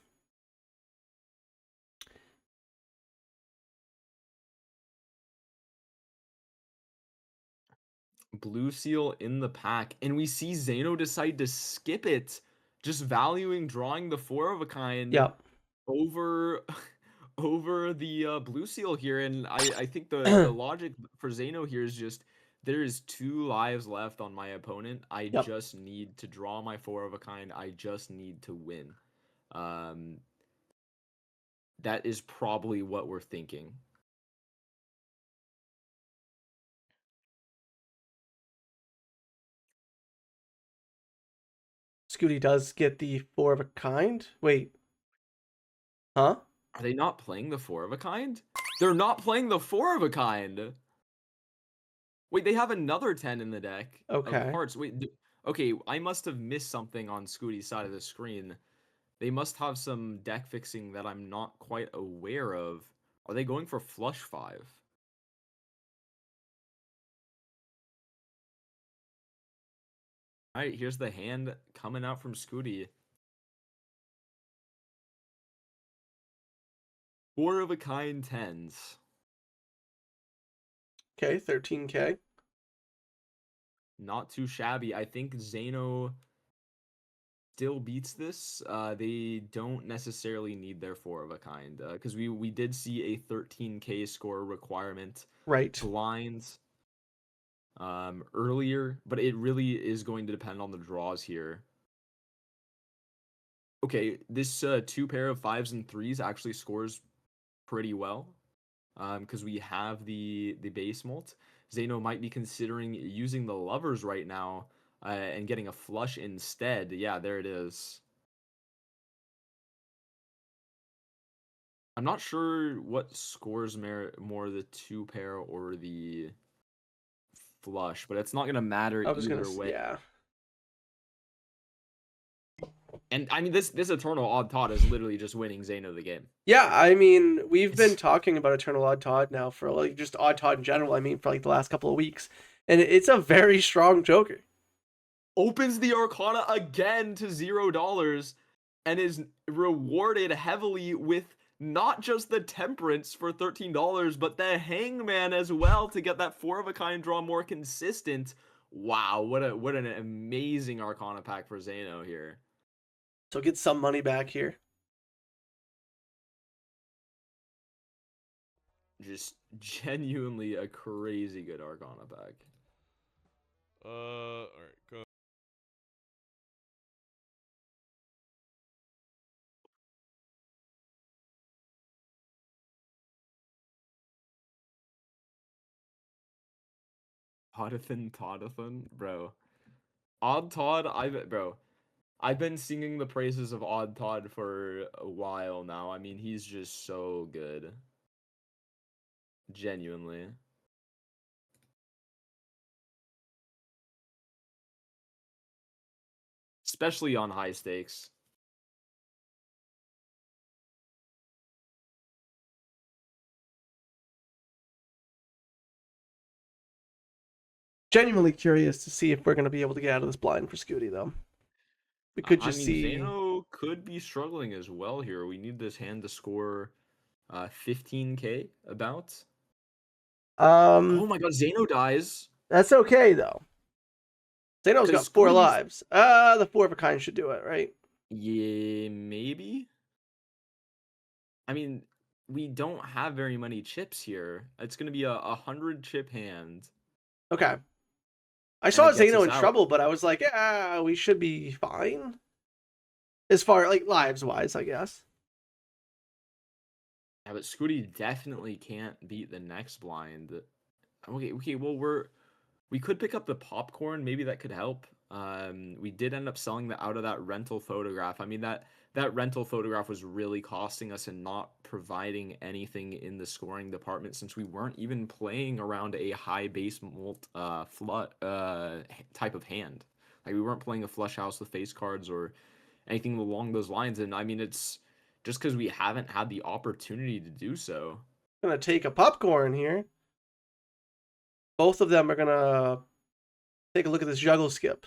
Blue Seal in the pack, and we see Zaino decide to skip it, just valuing drawing the 4 of a kind over the Blue Seal here. And I think the logic for Zaino here is just, there is 2 lives left on my opponent. I just need to draw my 4 of a kind. I just need to win. That is probably what we're thinking. Skoottie does get the 4 of a kind. Wait. Huh? Are they not playing the 4 of a kind? They're not playing the 4 of a kind. Wait, they have another 10 in the deck. Okay. Of hearts. Wait, okay, I must have missed something on Skootie's side of the screen. They must have some deck fixing that I'm not quite aware of. Are they going for flush 5? All right, here's the hand coming out from Skoottie. 4 of a kind 10s. Okay, 13K. Not too shabby. I think Zaino still beats this. They don't necessarily need their 4 of a kind because we did see a 13K score requirement Right. blind earlier, but it really is going to depend on the draws here. Okay, this 2 pair of 5s and 3s actually scores pretty well because we have the base mult. Zaino might be considering using the lovers right now and getting a flush instead. Yeah, there it is. I'm not sure what scores more the 2 pair or the flush, but it's not going to matter I was either gonna, way. yeah. And I mean, this Eternal Odd Todd is literally just winning Zaino the game. Yeah, I mean, we've been talking about Eternal Odd Todd now for like just Odd Todd in general. I mean, for like the last couple of weeks, and it's a very strong Joker. Opens the Arcana again to $0 and is rewarded heavily with not just the Temperance for $13, but the Hangman as well to get that 4 of a kind draw more consistent. Wow, what an amazing Arcana pack for Zaino here. So get some money back here. Just genuinely a crazy good Arcana pack. All right, go. Toddathan, bro. Odd Todd, I've been singing the praises of Odd Todd for a while now. I mean, he's just so good. Genuinely. Especially on high stakes. Genuinely curious to see if we're going to be able to get out of this blind for Skoottie, though. We could just see. Zaino could be struggling as well here. We need this hand to score 15K about. Oh my god, Zaino dies. That's okay, though. Zaino's got 4 Skoottie's- lives. The 4 of a kind should do it, right? Yeah, maybe. I mean, we don't have very many chips here. It's gonna be a 100 chip hand. Okay. I saw it gets Zaino us in out. trouble, but I was like, we should be fine. As far, like, lives-wise, I guess. Yeah, but Skoottie definitely can't beat the next blind. Okay, well we could pick up the popcorn, maybe that could help. We did end up selling out of that rental photograph. I mean that rental photograph was really costing us and not providing anything in the scoring department since we weren't even playing around a high base mult type of hand. Like we weren't playing a flush house with face cards or anything along those lines. And I mean it's just because we haven't had the opportunity to do so. Gonna take a popcorn here. Both of them are gonna take a look at this juggle skip.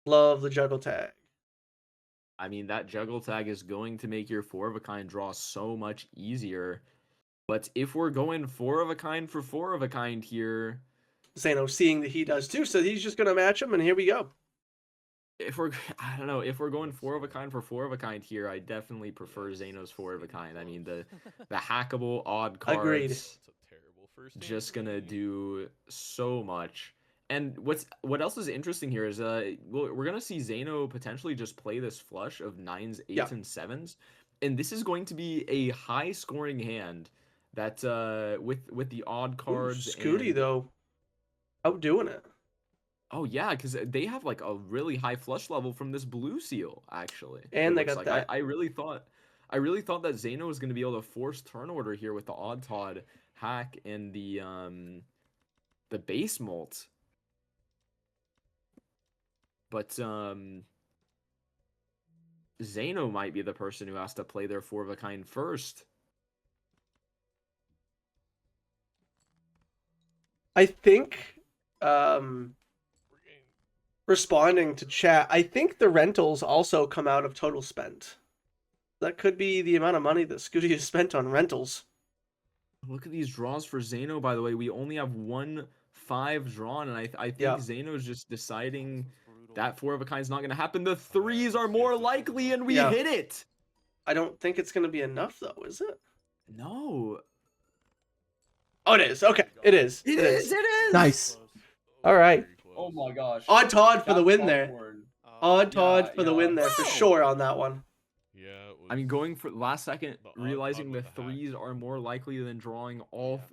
Love the juggle tag. I mean, that juggle tag is going to make your 4 of a kind draw so much easier. But if we're going 4 of a kind for 4 of a kind here, Zaino seeing that he does too, so he's just gonna match him, and here we go. if we're going 4 of a kind for 4 of a kind here, I definitely prefer Zaino's 4 of a kind. I mean, the hackable odd cards. Agreed. That's a terrible first. Just gonna do so much. And what else is interesting here is we're gonna see Zaino potentially just play this flush of 9s, 8s, and 7s, and this is going to be a high scoring hand that with the odd cards. Skoottie though, outdoing it. Oh yeah, because they have like a really high flush level from this blue seal actually. And they looks got like. that. I really thought that Zaino was gonna be able to force turn order here with the odd Todd hack and the base mult. But Zaino might be the person who has to play their 4 of a kind first. I think, We're getting responding to chat, I think the rentals also come out of total spent. That could be the amount of money that Skoottie has spent on rentals. Look at these draws for Zaino, by the way. We only have 1-5 drawn, and I think Yeah. Zaino's just deciding Brutal. that 4 of a kind's not going to happen. The 3s are more likely, and we Yeah. hit it. I don't think it's going to be enough, though, is it? No. Oh, it is. Okay, it is. It is. It is. Nice. Close. All right. very close. Oh my gosh. Odd Todd for the That's win there. awkward. Odd Todd Yeah, for the yeah. win there for Wow. sure on that one. Yeah. It was, I mean, going for last second, The odd realizing odd the with the hack. 3s are more likely than drawing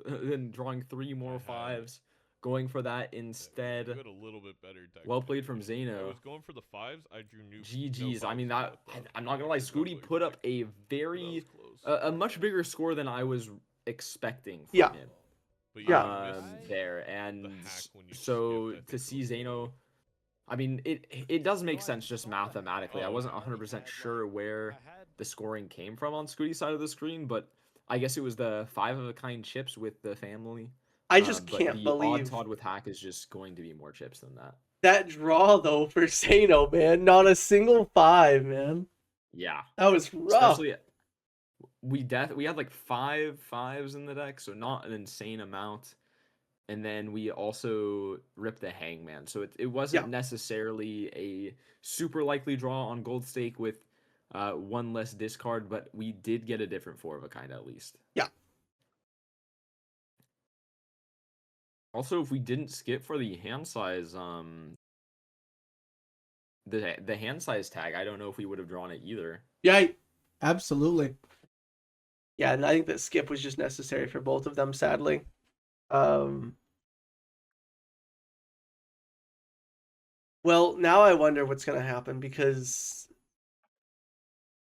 than drawing 3 more The hack. 5s. Going for that we instead. got a little bit better deck. Well played from I Zaino. was going for the 5s. I drew new. GG's. No I mean, fives, I'm not gonna lie. Skoottie put up a very a much bigger score than I was expecting from Yeah. him. But Yeah. you missed There and hack when you so skipped, I to think, see a little Zaino, I mean, it does make sense just mathematically. I Oh, wasn't yeah. 100% sure where I had the scoring came from on Skootie's side of the screen, but I guess it was the 5 of a kind chips with the family. I just But can't the believe odd Todd with hack is just going to be more chips than that. that draw, though, for Zaino, man. Not a single 5, man. Yeah, That was rough. especially we had like 5 5s in the deck, so not an insane amount. And then we also ripped the Hangman, so it wasn't Yeah. necessarily a super likely draw on Gold Stake with 1 less discard, but we did get a different 4 of a kind at least. Yeah. Also, if we didn't skip for the hand size, the hand size tag, I don't know if we would have drawn it either. Yeah, absolutely. Yeah, and I think that skip was just necessary for both of them, sadly. Well, now I wonder what's going to happen because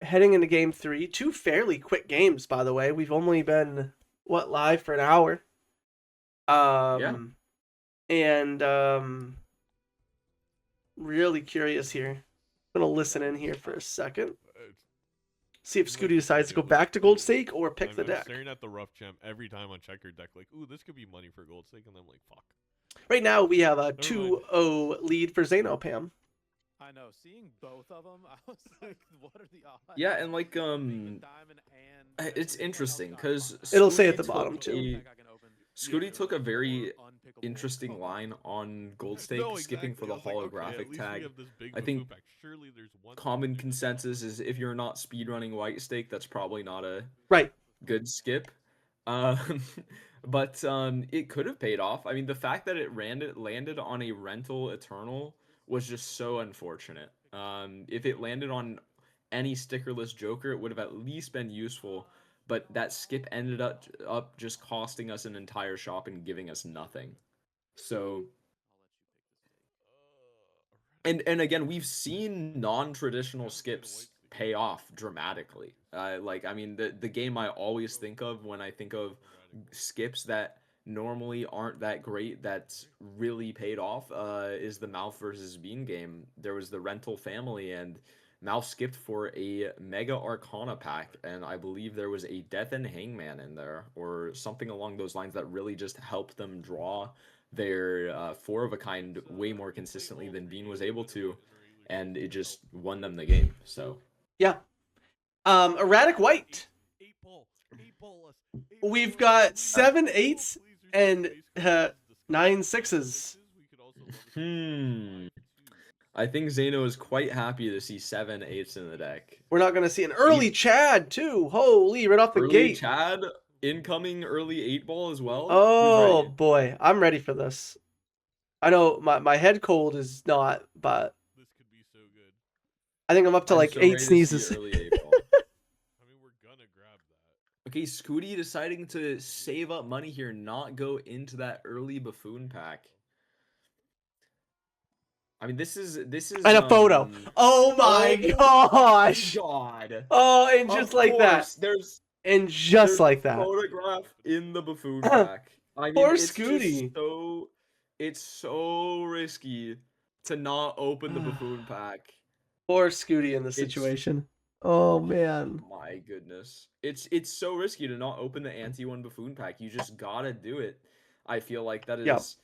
heading into game 3, 2 fairly quick games, by the way. We've only been, live for an hour. And really curious here. I'm going to listen in here for a second. See if Skoottie decides to go back to Gold Stake or pick the I'm deck. staring at the rough gem every time on Checkered deck, like, ooh, this could be money for Gold Stake, and I'm like, fuck. Right now, we have a mind. 2-0 lead for Zaino, Pam. I know. Seeing both of them, I was like, "What are the odds?" Yeah, and like Being with Diamond and it's interesting because It'll say at the bottom, too. Scooty took a very interesting line on Gold Stake, No, skipping for the exactly. I was like, okay, holographic at least we tag. have this big I think buffoon pack. Surely there's one Common thing to do. consensus is if you're not speedrunning White Stake, that's probably not a Right. good skip. But it could have paid off. I mean, the fact that it landed on a rental Eternal was just so unfortunate. If it landed on any stickerless Joker, it would have at least been useful. But that skip ended up just costing us an entire shop and giving us nothing. So, and again, we've seen non-traditional skips pay off dramatically. Like, I mean, the game I always think of when I think of skips that normally aren't that great that's really paid off is the Mouth versus Bean game. There was the rental family, and Mouth skipped for a Mega Arcana pack, and I believe there was a Death and Hangman in there, or something along those lines that really just helped them draw their 4 of a kind way more consistently than Bean was able to, and it just won them the game. So Yeah. Erratic White. We've got 7 8s and 9 6s. I think Zaino is quite happy to see 7 8s in the deck. We're not going to see an early Chad, too. Holy, right off the Early gate. Chad, incoming early 8-ball as well. Oh, Who's ready? boy. I'm ready for this. I know my head cold is not, but This could be so good. I think I'm up to I'm like so 8 ready to see sneezes. early 8-ball. I mean, we're gonna grab that. Okay, Skoottie deciding to save up money here, not go into that early buffoon pack. I mean, this is And a photo. Oh my gosh. God. Oh, and Of just like that. course, There's And just like that. photograph in the buffoon pack. I mean, Poor it's just Skoottie. it's so risky to not open the buffoon pack. Poor Skoottie in this It's- situation. Oh man. My goodness. It's so risky to not open the anti-1 buffoon pack. You just gotta do it. I feel like that Yep. is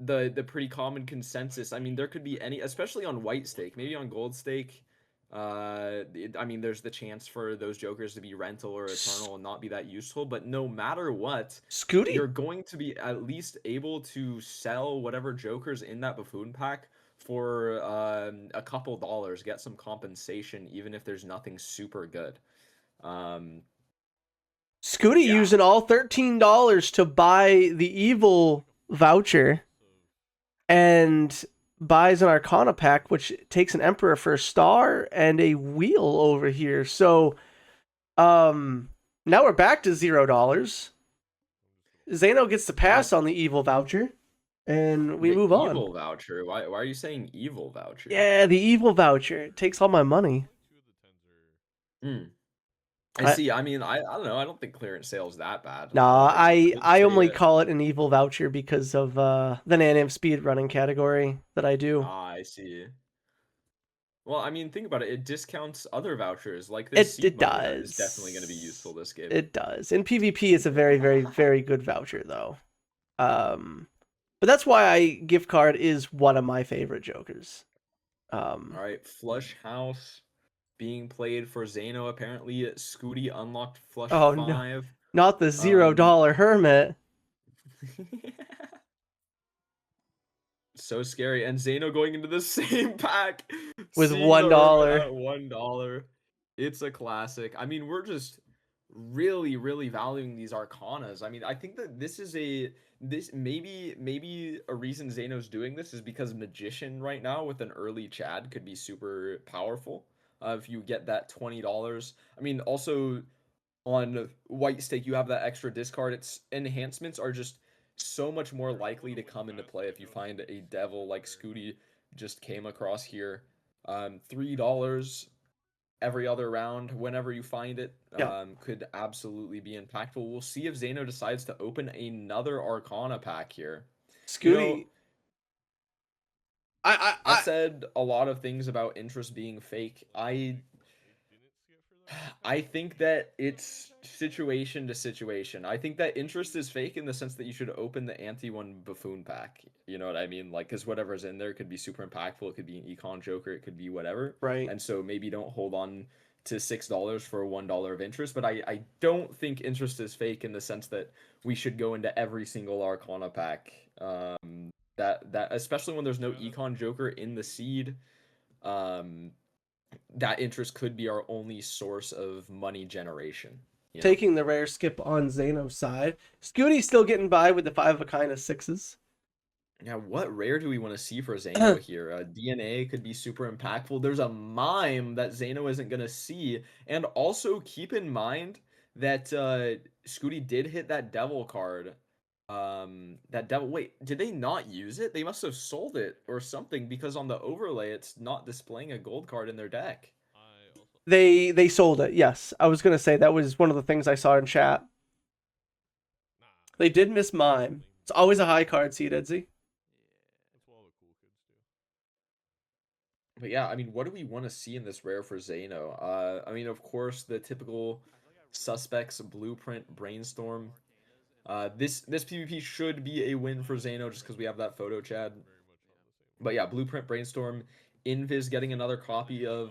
the pretty common consensus. I mean, there could be any, especially on white stake, maybe on gold stake. I mean, there's the chance for those jokers to be rental or eternal and not be that useful. But no matter what, Skoottie? you're going to be at least able to sell whatever jokers in that buffoon pack for a couple dollars, get some compensation, even if there's nothing super good. Skoottie Yeah. using all $13 to buy the evil voucher and buys an Arcana pack, which takes an Emperor for a star and a wheel over here. So, now we're back to $0. Zaino gets to pass on the evil voucher, and we The move on. Evil voucher. Why are you saying evil voucher? Yeah, the evil voucher. It takes all my money. Hmm. I see. I mean, I don't know. I don't think clearance sale's that bad. Nah, I'd I say only that- call it an evil voucher because of the Nanam speed running category that I do. I see. Well, I mean, think about it. It discounts other vouchers like this. It seed money that does. is definitely going to be useful this game. It does. In PvP, it's a very, very, very good voucher, though. But that's why gift card is one of my favorite jokers. All right, Flush House being played for Zaino. Apparently, Skoottie unlocked Flush Oh, no. 5. Not the $0 hermit. So scary. And Zaino going into the same pack With seeing the $1. hermit at $1. It's a classic. I mean, we're just really, really valuing these Arcanas. I mean, I think that this maybe a reason Zaino's doing this is because Magician right now with an early Chad could be super powerful. If you get that $20. I mean, also on white stake, you have that extra discard. Its enhancements are just so much more likely to come into play if you find a devil like Skoottie just came across here. $3 every other round whenever you find it could absolutely be impactful. We'll see if Zaino decides to open another Arcana pack here. Skoottie. I said a lot of things about interest being fake. I think that it's situation to situation. I think that interest is fake in the sense that you should open the anti-one buffoon pack. You know what I mean? Like, because whatever's in there could be super impactful. It could be an econ joker. It could be whatever. Right. And so maybe don't hold on to $6 for $1 of interest. But I don't think interest is fake in the sense that we should go into every single Arcana pack. That especially when there's no econ joker in the seed. That interest could be our only source of money generation. You know? Taking the rare skip on Zaino's side. Skoottie's still getting by with the 5 of a kind of 6s. Now, what rare do we want to see for Zaino here? DNA could be super impactful. There's a mime that Zaino isn't going to see. And also keep in mind that Skoottie did hit that devil card. Wait, did they not use it? They must have sold it or something because on the overlay it's not displaying a gold card in their deck. They sold it. Yes, I was gonna say that was one of the things I saw in chat. They did miss mime. It's always a high card seed, Edsy. But yeah, I mean, what do we want to see in this rare for Zaino? I mean, of course, the typical suspects: Blueprint, Brainstorm. This PvP should be a win for Zaino just because we have that photo, Chad. But yeah, Blueprint, Brainstorm, Invis getting another copy of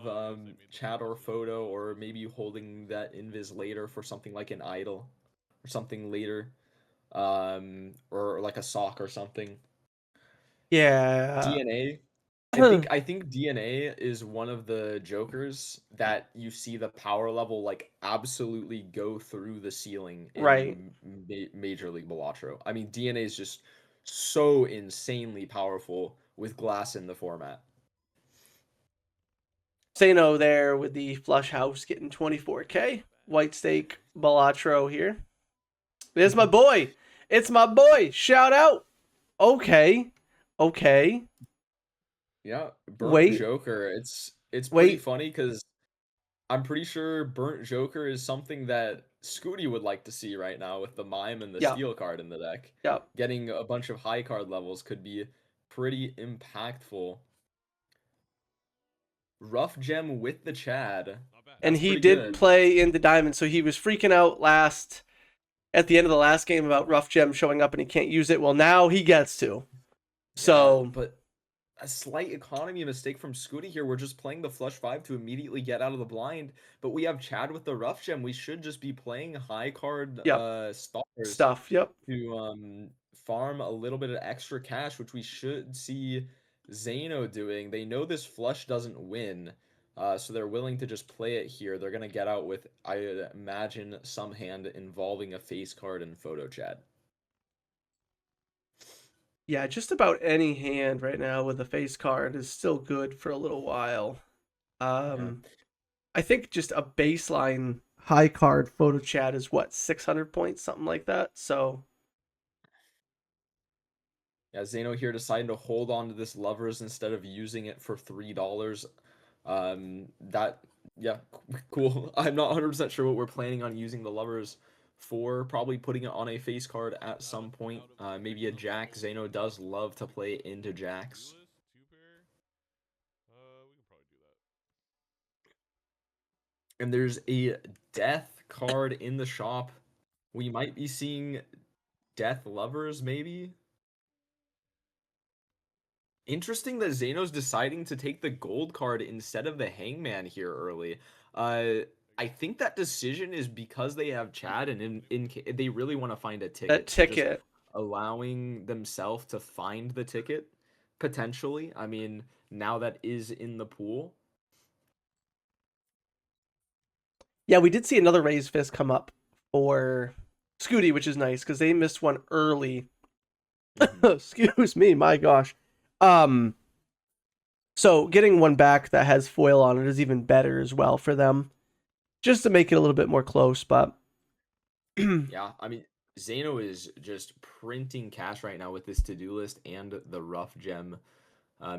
Chad or photo, or maybe holding that Invis later for something like an idol or something later, or like a sock or something. Yeah. DNA. I think DNA is one of the jokers that you see the power level like absolutely go through the ceiling in Right. Major League Balatro. I mean, DNA is just so insanely powerful with glass in the format. Zaino there with the flush house getting 24k. White stake Balatro here. It's my boy. It's my boy. Shout out. Okay. Yeah, Burnt Wait. Joker. It's pretty Wait. funny because I'm pretty sure Burnt Joker is something that Skoottie would like to see right now with the mime and the Yeah. steel card in the deck. Yep. Getting a bunch of high card levels could be pretty impactful. Rough gem with the Chad. And That's he pretty did good. play in the diamond, so he was freaking out last at the end of the last game about Rough Gem showing up and he can't use it. Well, now he gets to. Yeah, So, but a slight economy mistake from Skoottie here. We're just playing the flush 5 to immediately get out of the blind, but we have Chad with the rough gem. We should just be playing high card Yep. stars stuff. Yep. to farm a little bit of extra cash, which we should see Zaino doing. They know this flush doesn't win, so they're willing to just play it here. They're gonna get out with, I imagine, some hand involving a face card and photo chat. Yeah, just about any hand right now with a face card is still good for a little while. I think just a baseline high card photo chat is what, 600 points, something like that. So Yeah, Zaino here deciding to hold on to this lovers instead of using it for $3. Yeah, cool. I'm not 100% sure what we're planning on using the lovers for. Probably putting it on a face card at some point. Maybe a jack. Zaino does love to play into jacks. Two-pair? We can probably do that. And there's a death card in the shop. We might be seeing death lovers, maybe. Interesting that Zaino's deciding to take the gold card instead of the hangman here early. I think that decision is because they have Chad, and they really want to find a ticket. that So just ticket. allowing themselves to find the ticket, potentially. I mean, now that is in the pool. Yeah, we did see another raised fist come up for Skoottie, which is nice because they missed one early. Excuse me, my gosh. So getting one back that has foil on it is even better as well for them, just to make it a little bit more close. But Yeah, I mean, Zaino is just printing cash right now with this to-do list and the rough gem,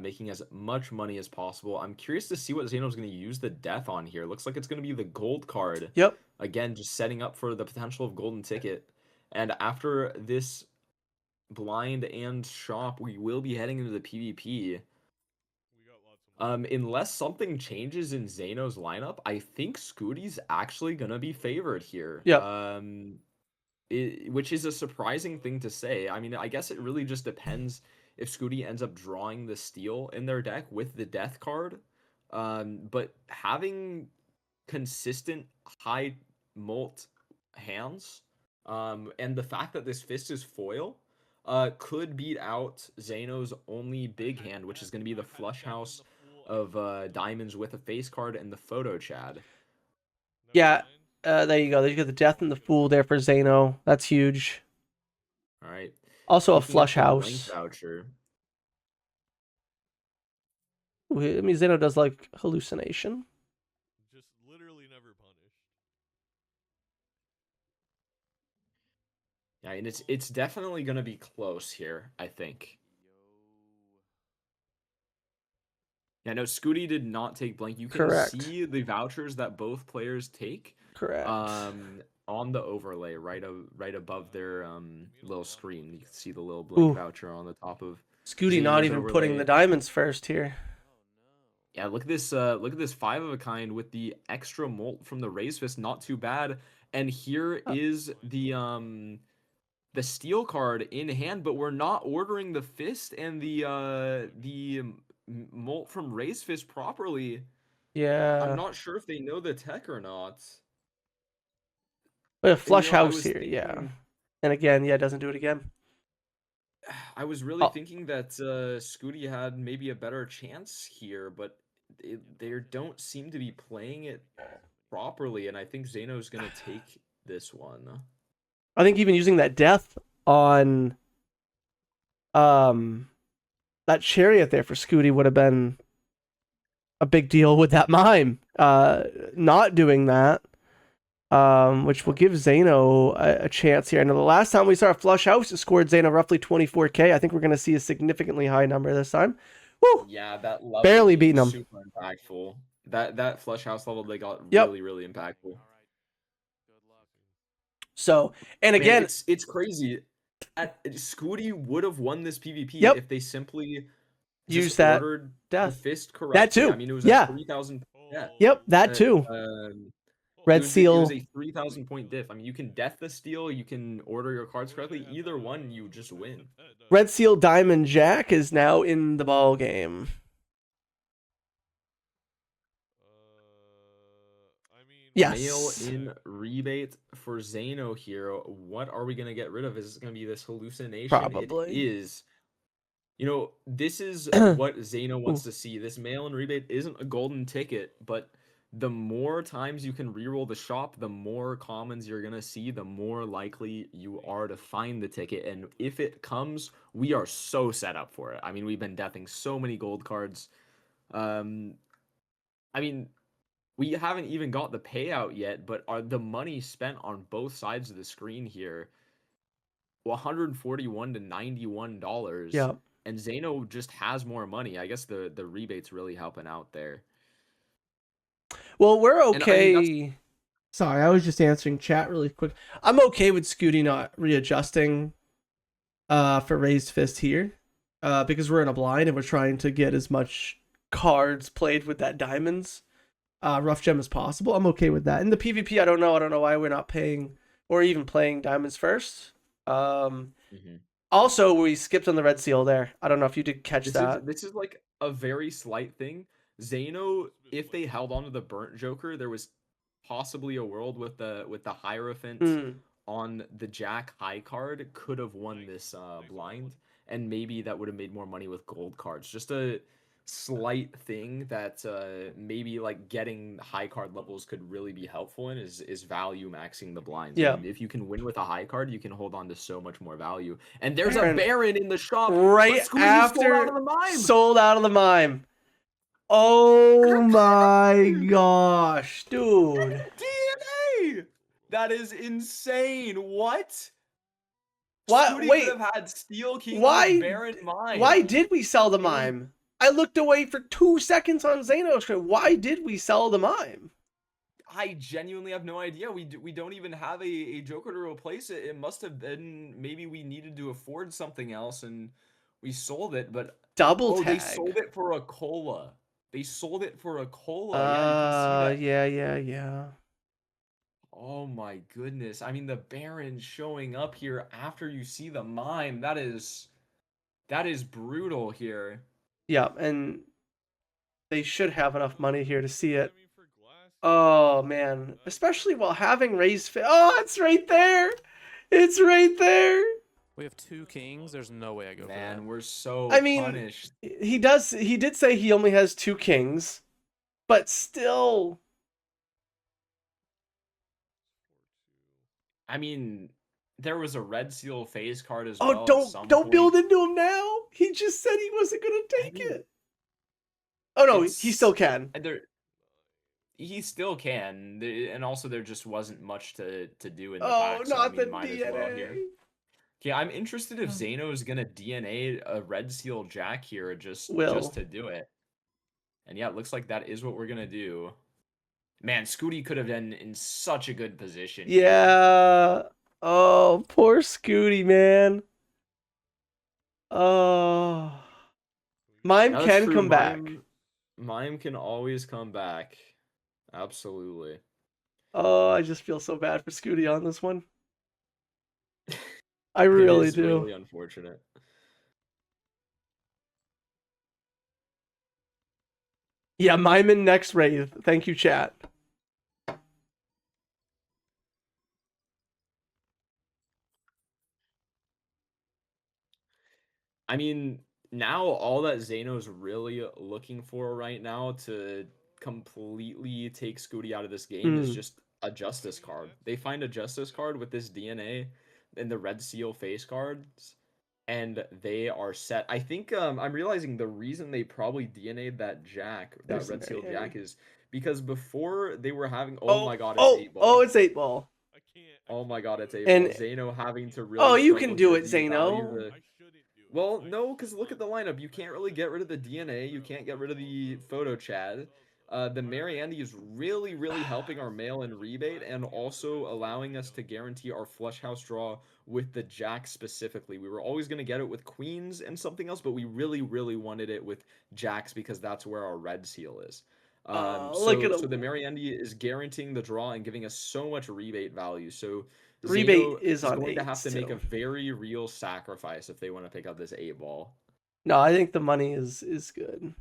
making as much money as possible. I'm curious to see what Zaino's going to use the death on here. Looks like it's going to be the gold card. Yep. Again, just setting up for the potential of golden ticket. And after this blind and shop, we will be heading into the PvP. We got lots of Unless something changes in Zaino's lineup, I think Skoottie's actually gonna be favored here. Yep. Which is a surprising thing to say. I mean, I guess it really just depends if Skoottie ends up drawing the steal in their deck with the death card. But having consistent high mult hands, and the fact that this fist is foil, could beat out Zaino's only big hand, which is going to be the flush house of diamonds with a face card and the photo Chad. Yeah, there you go. You got the death and the fool there for Zaino. That's huge. All right. Also a Picking up flush the blank house. voucher. I mean, Zaino does like hallucination. Just literally never punished. Yeah, and it's definitely going to be close here, I think. Yeah, no, Skoottie did not take blank. You can Correct. see the vouchers that both players take. Correct. On the overlay, right above their little screen. You can see the little blank Ooh. voucher on the top of Skoottie not Zaino's even putting overlay. the diamonds first here. Yeah, look at this 5 of a kind with the extra molt from the raise fist, not too bad. And here is the steel card in hand, but we're not ordering the fist and the molt from raise fist properly. Yeah. I'm not sure if they know the tech or not. We have flush I house was here, yeah. thinking- And again, yeah, it doesn't do it again. I was really Oh. thinking that Skoottie had maybe a better chance here, but they don't seem to be playing it properly, and I think Zaino's gonna take this one. I think even using that death on that chariot there for Skoottie would have been a big deal with that mime. Not doing that, which will give Zaino a chance here. And the last time we saw a flush house, it scored Zaino roughly 24k. I think we're going to see a significantly high number this time. Woo! Yeah, that level Barely being beating 'em. super impactful. That flush house level they got Yep. really impactful. So, and Man, again, it's crazy. Skoottie would have won this PvP Yep. if they simply Use just that ordered death. the fist correctly. That too. I mean, it was Yeah. a 3,000. Yeah. Yep, that too. Red It was Seal. a 3,000 point diff. I mean, you can death the steal, you can order your cards correctly. Either one, you just win. Red Seal Diamond Jack is now in the ball game. I mean, Yes. Mail in rebate for Zaino here. What are we gonna get rid of? Is it gonna be this hallucination? Probably. It is. You know, this is what Zaino wants Ooh. to see. This mail in rebate isn't a golden ticket, but the more times you can reroll the shop, the more commons you're gonna see, the more likely you are to find the ticket. And if it comes, we are so set up for it. I mean, we've been deathing so many gold cards. Um, I mean, we haven't even got the payout yet, but are the money spent on both sides of the screen here? 141 to $91. Yeah. And Zaino just has more money. I guess the rebate's really helping out there. Well, we're And, I mean, okay. Sorry, I was just answering chat really quick. I'm okay with Skoottie not readjusting for raised fist here. Because we're in a blind and we're trying to get as much cards played with that diamonds rough gem as possible. I'm okay with that. In the PvP, I don't know why we're not paying or even playing diamonds first. Also, we skipped on the red seal there. I don't know if you did catch that. This is like a very slight thing. Zaino, if they held onto the burnt joker, there was possibly a world with the Hierophant on the Jack high card could have won this blind, and maybe that would have made more money with gold cards. Just a slight thing that maybe like getting high card levels could really be helpful in is value maxing the blinds. Yeah. I mean, if you can win with a high card, you can hold on to so much more value. And there's Baron. a Baron in the shop Right but after sold out of the mime. Oh my gosh, dude. DNA! That is insane. What? What? Skoottie Wait. could have had Steel King Why? with Baron Mime. Why did we sell the mime? I looked away for 2 seconds on Zaino's screen. Why did we sell the mime? I genuinely have no idea. We don't even have a Joker to replace it. It must have been maybe we needed to afford something else and we sold it. But double tag. They sold it for a cola. They sold it for a cola. Yeah, you can see that. Yeah. Oh my goodness. I mean, the Baron showing up here after you see the mime. That is brutal here. Yeah, and they should have enough money here to see it. Oh man, especially while having raised oh, it's right there. It's right there. We have 2 kings. There's no way I go for that. Man, we're so punished. He did say he only has 2 kings, but still. I mean, there was a red seal phase card as well. Oh, don't build into him now. He just said he wasn't gonna take it. Oh no, he still can. He still can, and also there just wasn't much to do in the pack. Oh, so not the might DNA. As well here. Okay, I'm interested if Zaino is gonna DNA a red seal Jack here just to do it. And yeah, it looks like that is what we're gonna do. Man, Skoottie could have been in such a good position. Yeah. Here. Oh, poor Skoottie, man. Oh. Mime can come back. Mime can always come back. Absolutely. Oh, I just feel so bad for Skoottie on this one. I really do. Really unfortunate. Yeah, Mime in next Wraith. Thank you, chat. I mean, now all that Zaino's really looking for right now to completely take Skoottie out of this game is just a Justice card. They find a Justice card with this DNA and the Red Seal face cards, and they are set. I think I'm realizing the reason they probably DNA'd that Jack, that Red Seal Jack, is because before they were having. Oh my God! It's 8 ball. Oh, it's 8 ball. Oh my God! It's 8 ball. Zaino having to really. Oh, you can do it, Zaino. Well, no, because look at the lineup. You can't really get rid of the DNA. You can't get rid of the photo Chad. The Mary Andy is really, really helping our mail-in rebate and also allowing us to guarantee our flush house draw with the Jack specifically. We were always going to get it with Queens and something else, but we really, really wanted it with Jacks because that's where our red seal is. Look at So the him. Mariandy is guaranteeing the draw and giving us so much rebate value. So Rebate Zaino is on going to have eights, to make a too. very real sacrifice if they want to pick up this 8-ball. No, I think the money is good.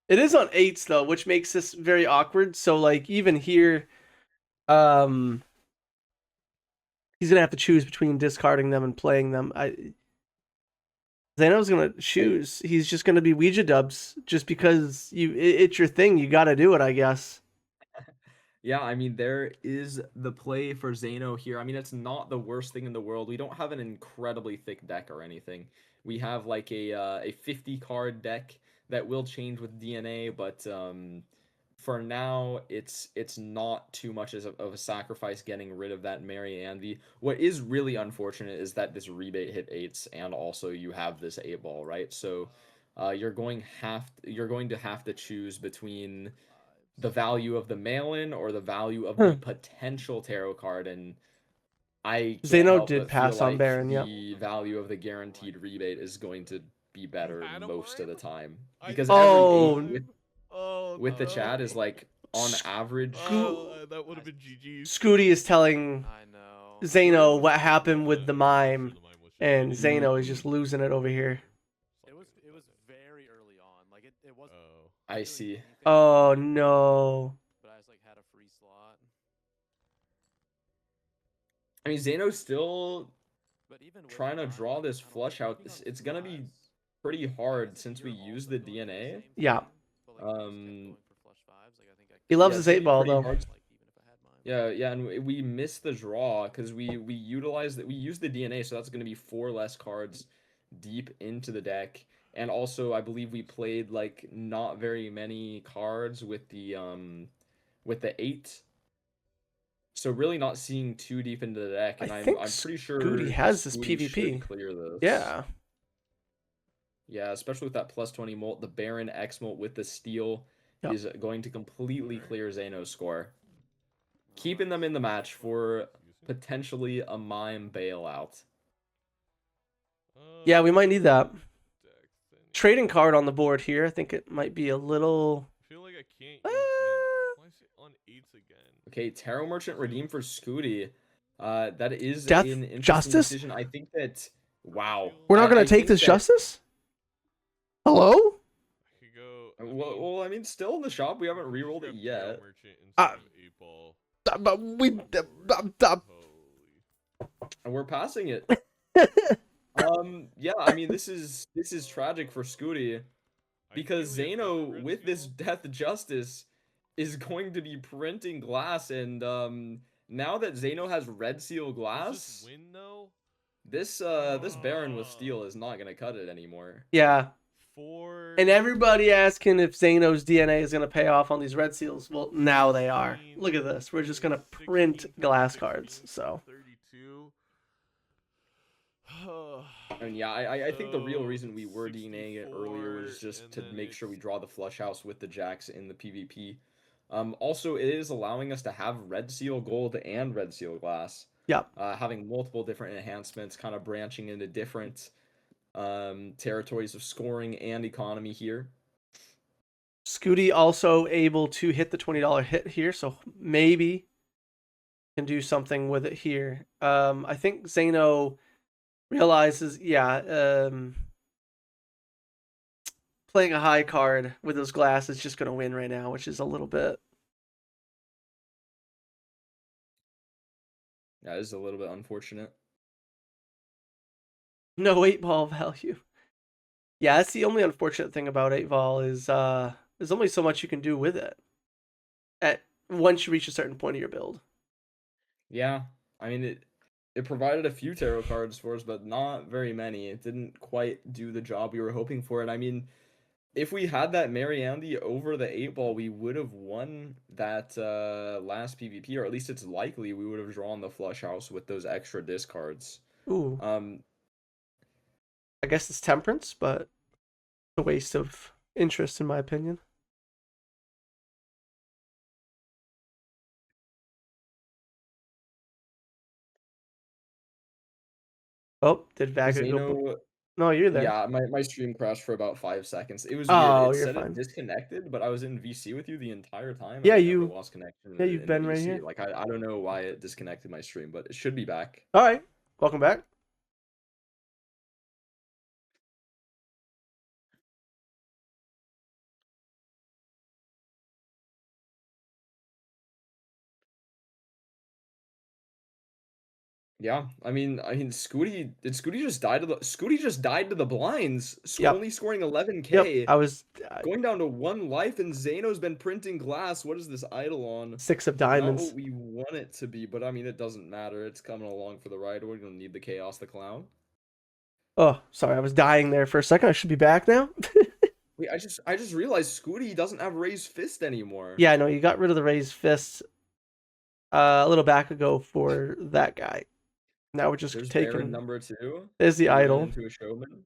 It is on eights though, which makes this very awkward. So like even here, he's gonna have to choose between discarding them and playing them. Zaino's gonna choose. He's just gonna be Ouija dubs just because it's your thing. You got to do it, I guess. Yeah, I mean, there is the play for Zaino here. I mean, it's not the worst thing in the world. We don't have an incredibly thick deck or anything. We have like a 50 card deck that will change with DNA, but for now, it's not too much of a sacrifice getting rid of that Mary Anvy. What is really unfortunate is that this rebate hit 8s, and also you have this 8-ball, right? So you're going to have to choose between the value of the mail-in or the value of the potential tarot card, and I can't Zaino help did but feel pass on like Baron. Yep. the value of the guaranteed rebate is going to be better had a most of the worm? time I because did Oh. every 8 Oh, with the no. chat is like on average. That would have been GG's. Skoottie is telling I know. Zaino what happened with the Yeah, mime, the mime was just and like- Zaino is just losing it over here. It was very early on. Like it wasn't. Oh. I doing see. anything, Oh no. But I just like had a free slot. I mean, Zaino's still But even with trying to the draw mime, this I don't know, flush out. moving on It's gonna be fives, pretty I guess hard if since you're we also use the going for the DNA. same Yeah. thing, but, like, you just kept going for flush fives, like, I think I He could- loves Yeah, his it's gonna be 8-ball pretty though. hard. Like, even if I had mine. Yeah, and we missed the draw because we utilized that we used the DNA, so that's going to be 4 less cards deep into the deck. And also, I believe we played like not very many cards with the 8. So really not seeing too deep into the deck, and I I'm think pretty sure Skoottie has this Skoottie should PvP. clear this. Yeah. Yeah, especially with that +20 molt, the Baron X molt with the steal Yep. is going to completely clear Zaino's score, keeping them in the match for potentially a mime bailout. Yeah, we might need that. Decks and- Trading card on the board here. I think it might be a little. I feel like I can't use Uh, Why is it on 8s again? Okay, Tarot Merchant redeemed for Skoottie. That is Death an interesting Justice? decision. I think that We're not I gonna take think this that- justice. Hello? I could go. Well, I mean, still in the shop. We haven't rerolled it yet. Merchant instead of 8-ball. But we. Holy. And we're passing it. Yeah, I mean, this is tragic for Skoottie because Ideally, it's not Zaino red with this skill. Death Justice is going to be printing glass, and now that Zaino has Red Seal Does glass, this win though? this Baron with steel is not gonna cut it anymore. Yeah. 4. And everybody asking if Zaino's DNA is gonna pay off on these red seals. Well, now they are. Look at this. We're just gonna print glass cards. So. 32. And yeah, I think the real So, reason we were DNAing it earlier was 64, just and to then make sure we it's- draw the flush house with the jacks in the PvP. Also, it is allowing us to have Red Seal Gold and Red Seal Glass. Yep. Having multiple different enhancements, kind of branching into different territories of scoring and economy here. Skoottie also able to hit the $20 hit here, so maybe can do something with it here. I think Zaino realizes, playing a high card with those glass is just going to win right now, which is a little bit. Yeah, this is a little bit unfortunate. No 8-ball value. Yeah, that's the only unfortunate thing about 8-ball is there's only so much you can do with it once you reach a certain point of your build. Yeah, I mean it provided a few tarot cards for us, but not very many. It didn't quite do the job we were hoping for. And I mean, if we had that Mary Andy over the 8-ball, we would have won that last PvP, or at least it's likely we would have drawn the flush house with those extra discards. Ooh. I guess it's temperance, but a waste of interest in my opinion. Oh, did Vaga go? Zaino No, you're there. Yeah, my stream crashed for about 5 seconds. It was Oh, weird. It you're said fine. it disconnected, but I was in VC with you the entire time, and Yeah, I never you- lost connection yeah, you've in been right VC. here. Like I don't know why it disconnected my stream, but it should be back. All right. Welcome back. Yeah, I mean, Skoottie did Skoottie just die to the Skoottie just died to the blinds, Yep. only scoring 11K, Yep. I was going down to 1 life, and Zaino's been printing glass. What is this idol on? 6 of Not diamonds. what we want it to be, but I mean, it doesn't matter. It's coming along for the ride. We're gonna need the chaos, the clown. Oh, sorry. I was dying there for a second. I should be back now. Wait, I just realized Skoottie doesn't have raised fist anymore. Yeah, no, you got rid of the raised fists a little back ago for that guy. Now we're just There's taking. Baron number 2. There's the He ran idol into a showman.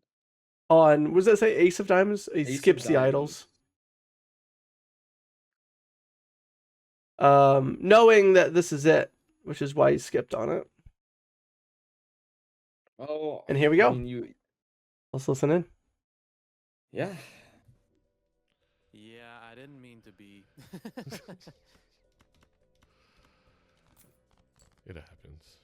on. Was that say Ace of Diamonds? He Ace of skips the Diamonds. idols. Knowing that this is it, which is why he skipped on it. Oh, And here we go. I mean, Let's listen in. yeah. Yeah, I didn't mean to be. It happens.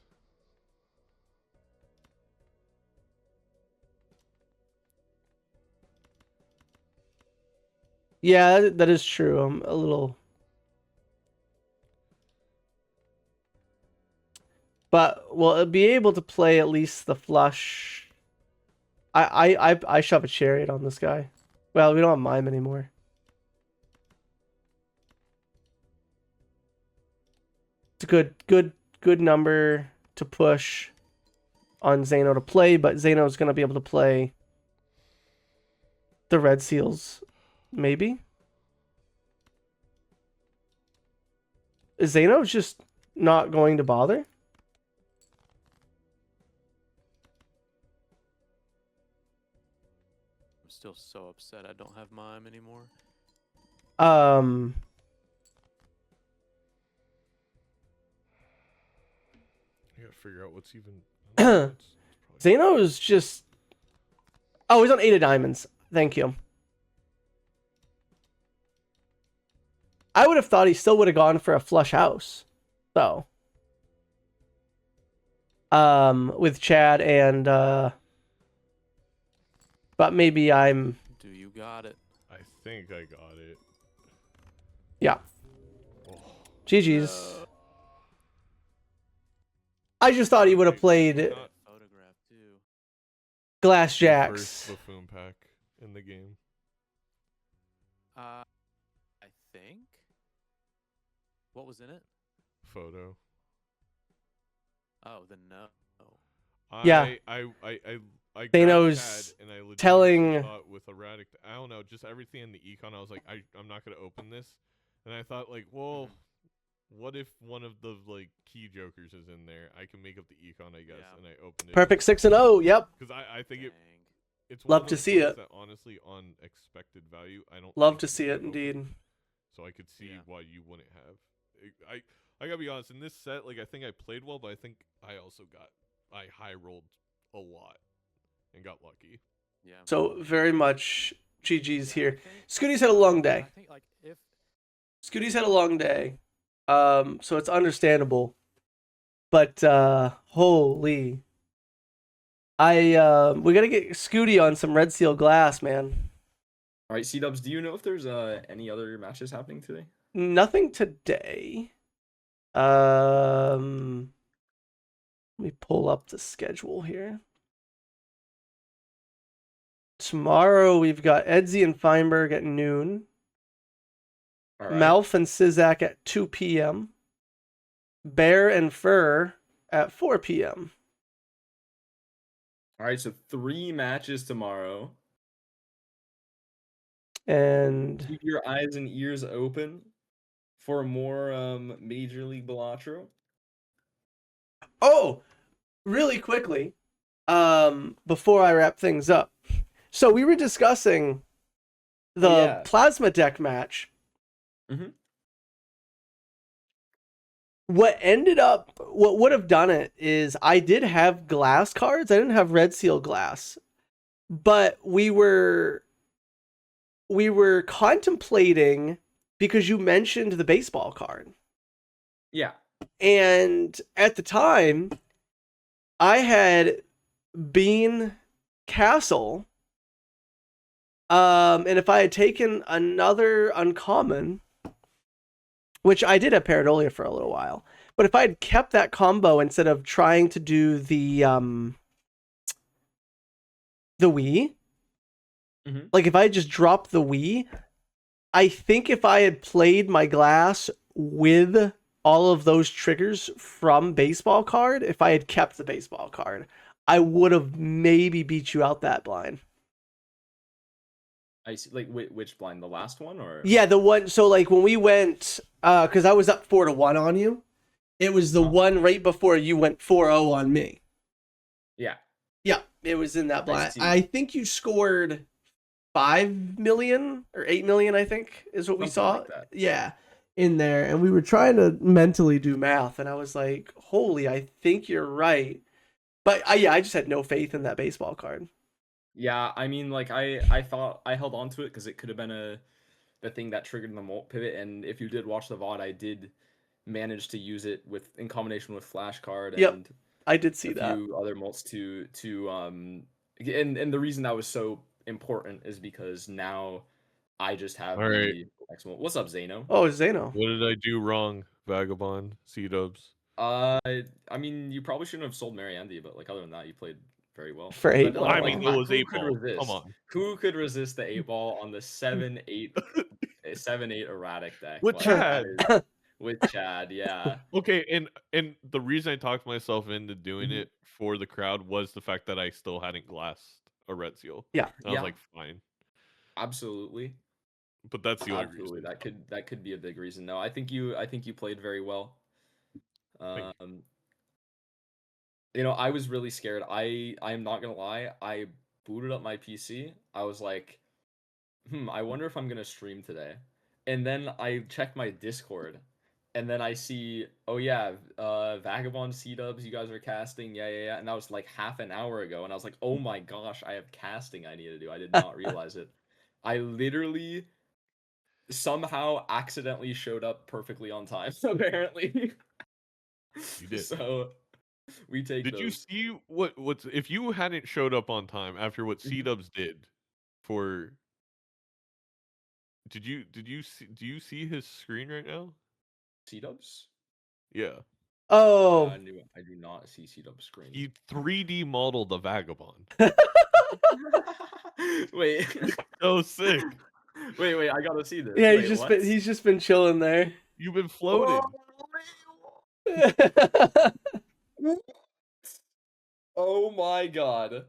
Yeah, that is true. I'm a little. But we'll be able to play at least the flush. I shove a chariot on this guy. Well, we don't have mime anymore. It's a good number to push on Zaino to play, but Zaino's gonna be able to play the red seals, maybe. Is Zaino just not going to bother? I'm still so upset I don't have mime anymore. I gotta figure out what's even. Zaino is just. Oh, he's on 8 of diamonds. Thank you. I would have thought he still would have gone for a flush house, though. With Chad and but maybe I'm. Do you got it? I think I got it. Yeah. Oh, GG's. I just thought he would have played not Photograph too. Glass the Jacks. first buffoon pack in the game. I think. What was in it? Photo. Oh, then no. Yeah. I Thanos grabbed Chad and I legitimately telling- thought with Erratic, I don't know, just everything in the econ. I was like, I'm not gonna open this, and I thought like, well, what if one of the like key jokers is in there? I can make up the econ, I guess, Yeah. and I opened it. Perfect 6-0. Yep. Because I think Dang. it's Love one of to those see plays it. That honestly, on expected value, I don't Love think to you see would it open. indeed. So I could see Yeah. why you wouldn't have. I gotta be honest. In this set, like I think I played well, but I think I also I high rolled a lot and got lucky. Yeah. So very much GG's Yeah, I here. think- Scootie's had a long I day. think like if Scootie's had a long day. So it's understandable. But holy. We gotta get Skoottie on some red seal glass, man. All right, C-Dubs, do you know if there's any other matches happening today? Nothing today. Let me pull up the schedule here. Tomorrow we've got Edsy and Feinberg at noon. All right. Malf and Sizak at 2 p.m. Bear and Fur at 4 p.m. All right, so 3 matches tomorrow. And Keep your eyes and ears open for more Major League Balatro. oh, really quickly, before I wrap things up. So we were discussing the Yeah. plasma deck match. Mhm. What would have done it is I did have glass cards. I didn't have red seal glass. but we were contemplating because you mentioned the baseball card. Yeah. And at the time, I had Bean Castle. And if I had taken another uncommon, which I did have Paradolia for a little while, but if I had kept that combo instead of trying to do the Wii, like if I had just dropped the Wii, I think if I had played my glass with all of those triggers from baseball card, if I had kept the baseball card, I would have maybe beat you out that blind. I see. Like which blind? The last one or? Yeah, the one. So like when we went, because I was up 4-1 on you, it was the one right before you went 4-0 on me. Yeah. Yeah, it was in that blind. see. I think you scored 5 million or 8 million. I think is what we Something saw. like that. Yeah, in there, and we were trying to mentally do math, and I was like, "Holy, I think you're right." But I just had no faith in that baseball card. Yeah, I mean, like I thought I held on to it because it could have been the thing that triggered the molt pivot, and if you did watch the VOD, I did manage to use it in combination with flashcard Yep, and I did see a that. few other molts and the reason that was so important is because now I just have All right. the X molt. What's up, Zaino? Oh, Zaino. What did I do wrong, Vagabond? C-dubs. I mean, you probably shouldn't have sold Mariandy, but like other than that, you played very well. For But, 8 ball. I like, mean, it was who 8 could ball. resist? Come on. Who could resist the 8 ball on the 7-8 erratic deck? With Like, Chad. that is- with Chad, yeah. Okay, and the reason I talked myself into doing Mhm. it for the crowd was the fact that I still hadn't glassed a red seal. Yeah. And I was like, fine. Absolutely. But that's the only Absolutely. reason. That could be a big reason. No, I think you played very well. Thank You know, I was really scared. I'm not gonna lie, I booted up my PC. I was like, I wonder if I'm gonna stream today. And then I checked my Discord, and then I see, oh yeah, Vagabond C-dubs, you guys are casting, yeah. And that was like half an hour ago, and I was like, oh my gosh, I have casting I need to do. I did not realize it. I literally somehow accidentally showed up perfectly on time, apparently. You did. So we take Did you those. see what's if you hadn't showed up on time after what Mhm. C-dubs did for do you see his screen right now? C-dubs? Yeah. Oh. I do not see C-dubs screen. He 3D modeled a vagabond. Wait. So sick. Wait, I gotta see this. Yeah, Wait, what? he's just been chilling there. You've been floated. Oh my god.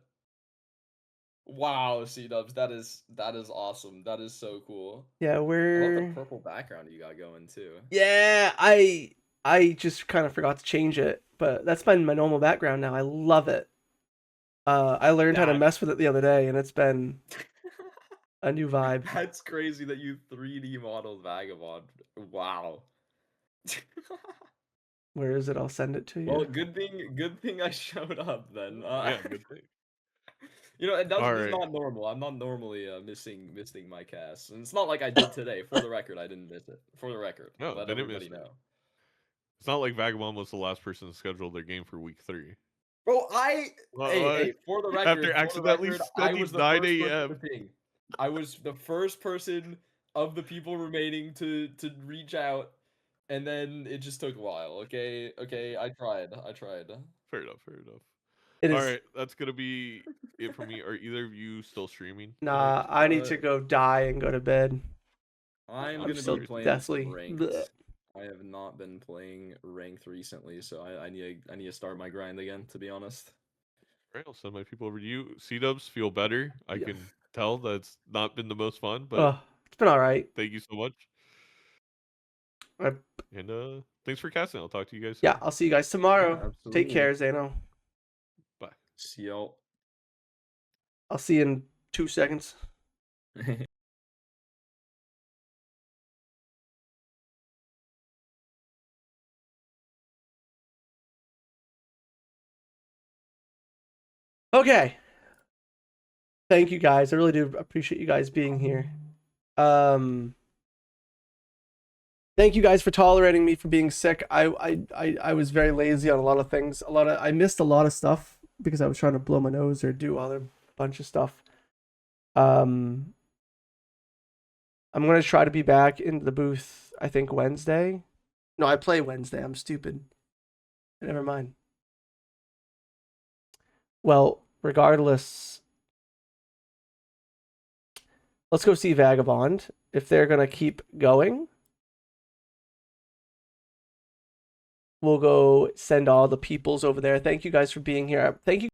Wow, C-dubs, that is awesome. That is so cool. Yeah, I love the we're purple background you got going too. yeah. I just kind of forgot to change it, but that's been my normal background now. I love it. I learned how to That- mess with it the other day, and it's been a new vibe. That's crazy that you 3D modeled Vagabond. Wow. Where is it? I'll send it to you. Well, good thing I showed up then. Yeah, good thing. You know, that's Alright. not normal. I'm not normally missing my cast, and it's not like I did today. For the record, I didn't miss it. For the record, No, let didn't miss everybody it. know. It's not like Vagabond was the last person to schedule their game for week 3. Bro, Well, hey, for the record, after accidentally I spending was the 9 first person a.m.. to ping. I was the first person of the people remaining to reach out, and then it just took a while. Okay, I tried. Fair enough. It is. Alright, that's gonna be it for me. Are either of you still streaming? Nah, tonight? I need to go die and go to bed. I'm I'm gonna still be playing deathly- some ranked. bleh. I have not been playing ranked recently, so I need to start my grind again. To be honest. Alright, I'll send my people over to you. C-dubs feel better. I Yeah. can tell that's not been the most fun, but Oh, it's been all right. thank you so much. I- And thanks for casting. I'll talk to you guys soon. Yeah, I'll see you guys tomorrow. Yeah, Take absolutely. care, Zaino. Bye. See y'all. I'll see you in 2 seconds. Okay. Thank you guys. I really do appreciate you guys being here. Thank you guys for tolerating me for being sick. I was very lazy on a lot of things. I missed a lot of stuff because I was trying to blow my nose or do other bunch of stuff. I'm gonna try to be back in the booth, I think Wednesday. No, I play Wednesday. I'm stupid. Never mind. Well, regardless, let's go see Vagabond if they're gonna keep going. We'll go send all the peoples over there. Thank you guys for being here. Thank you.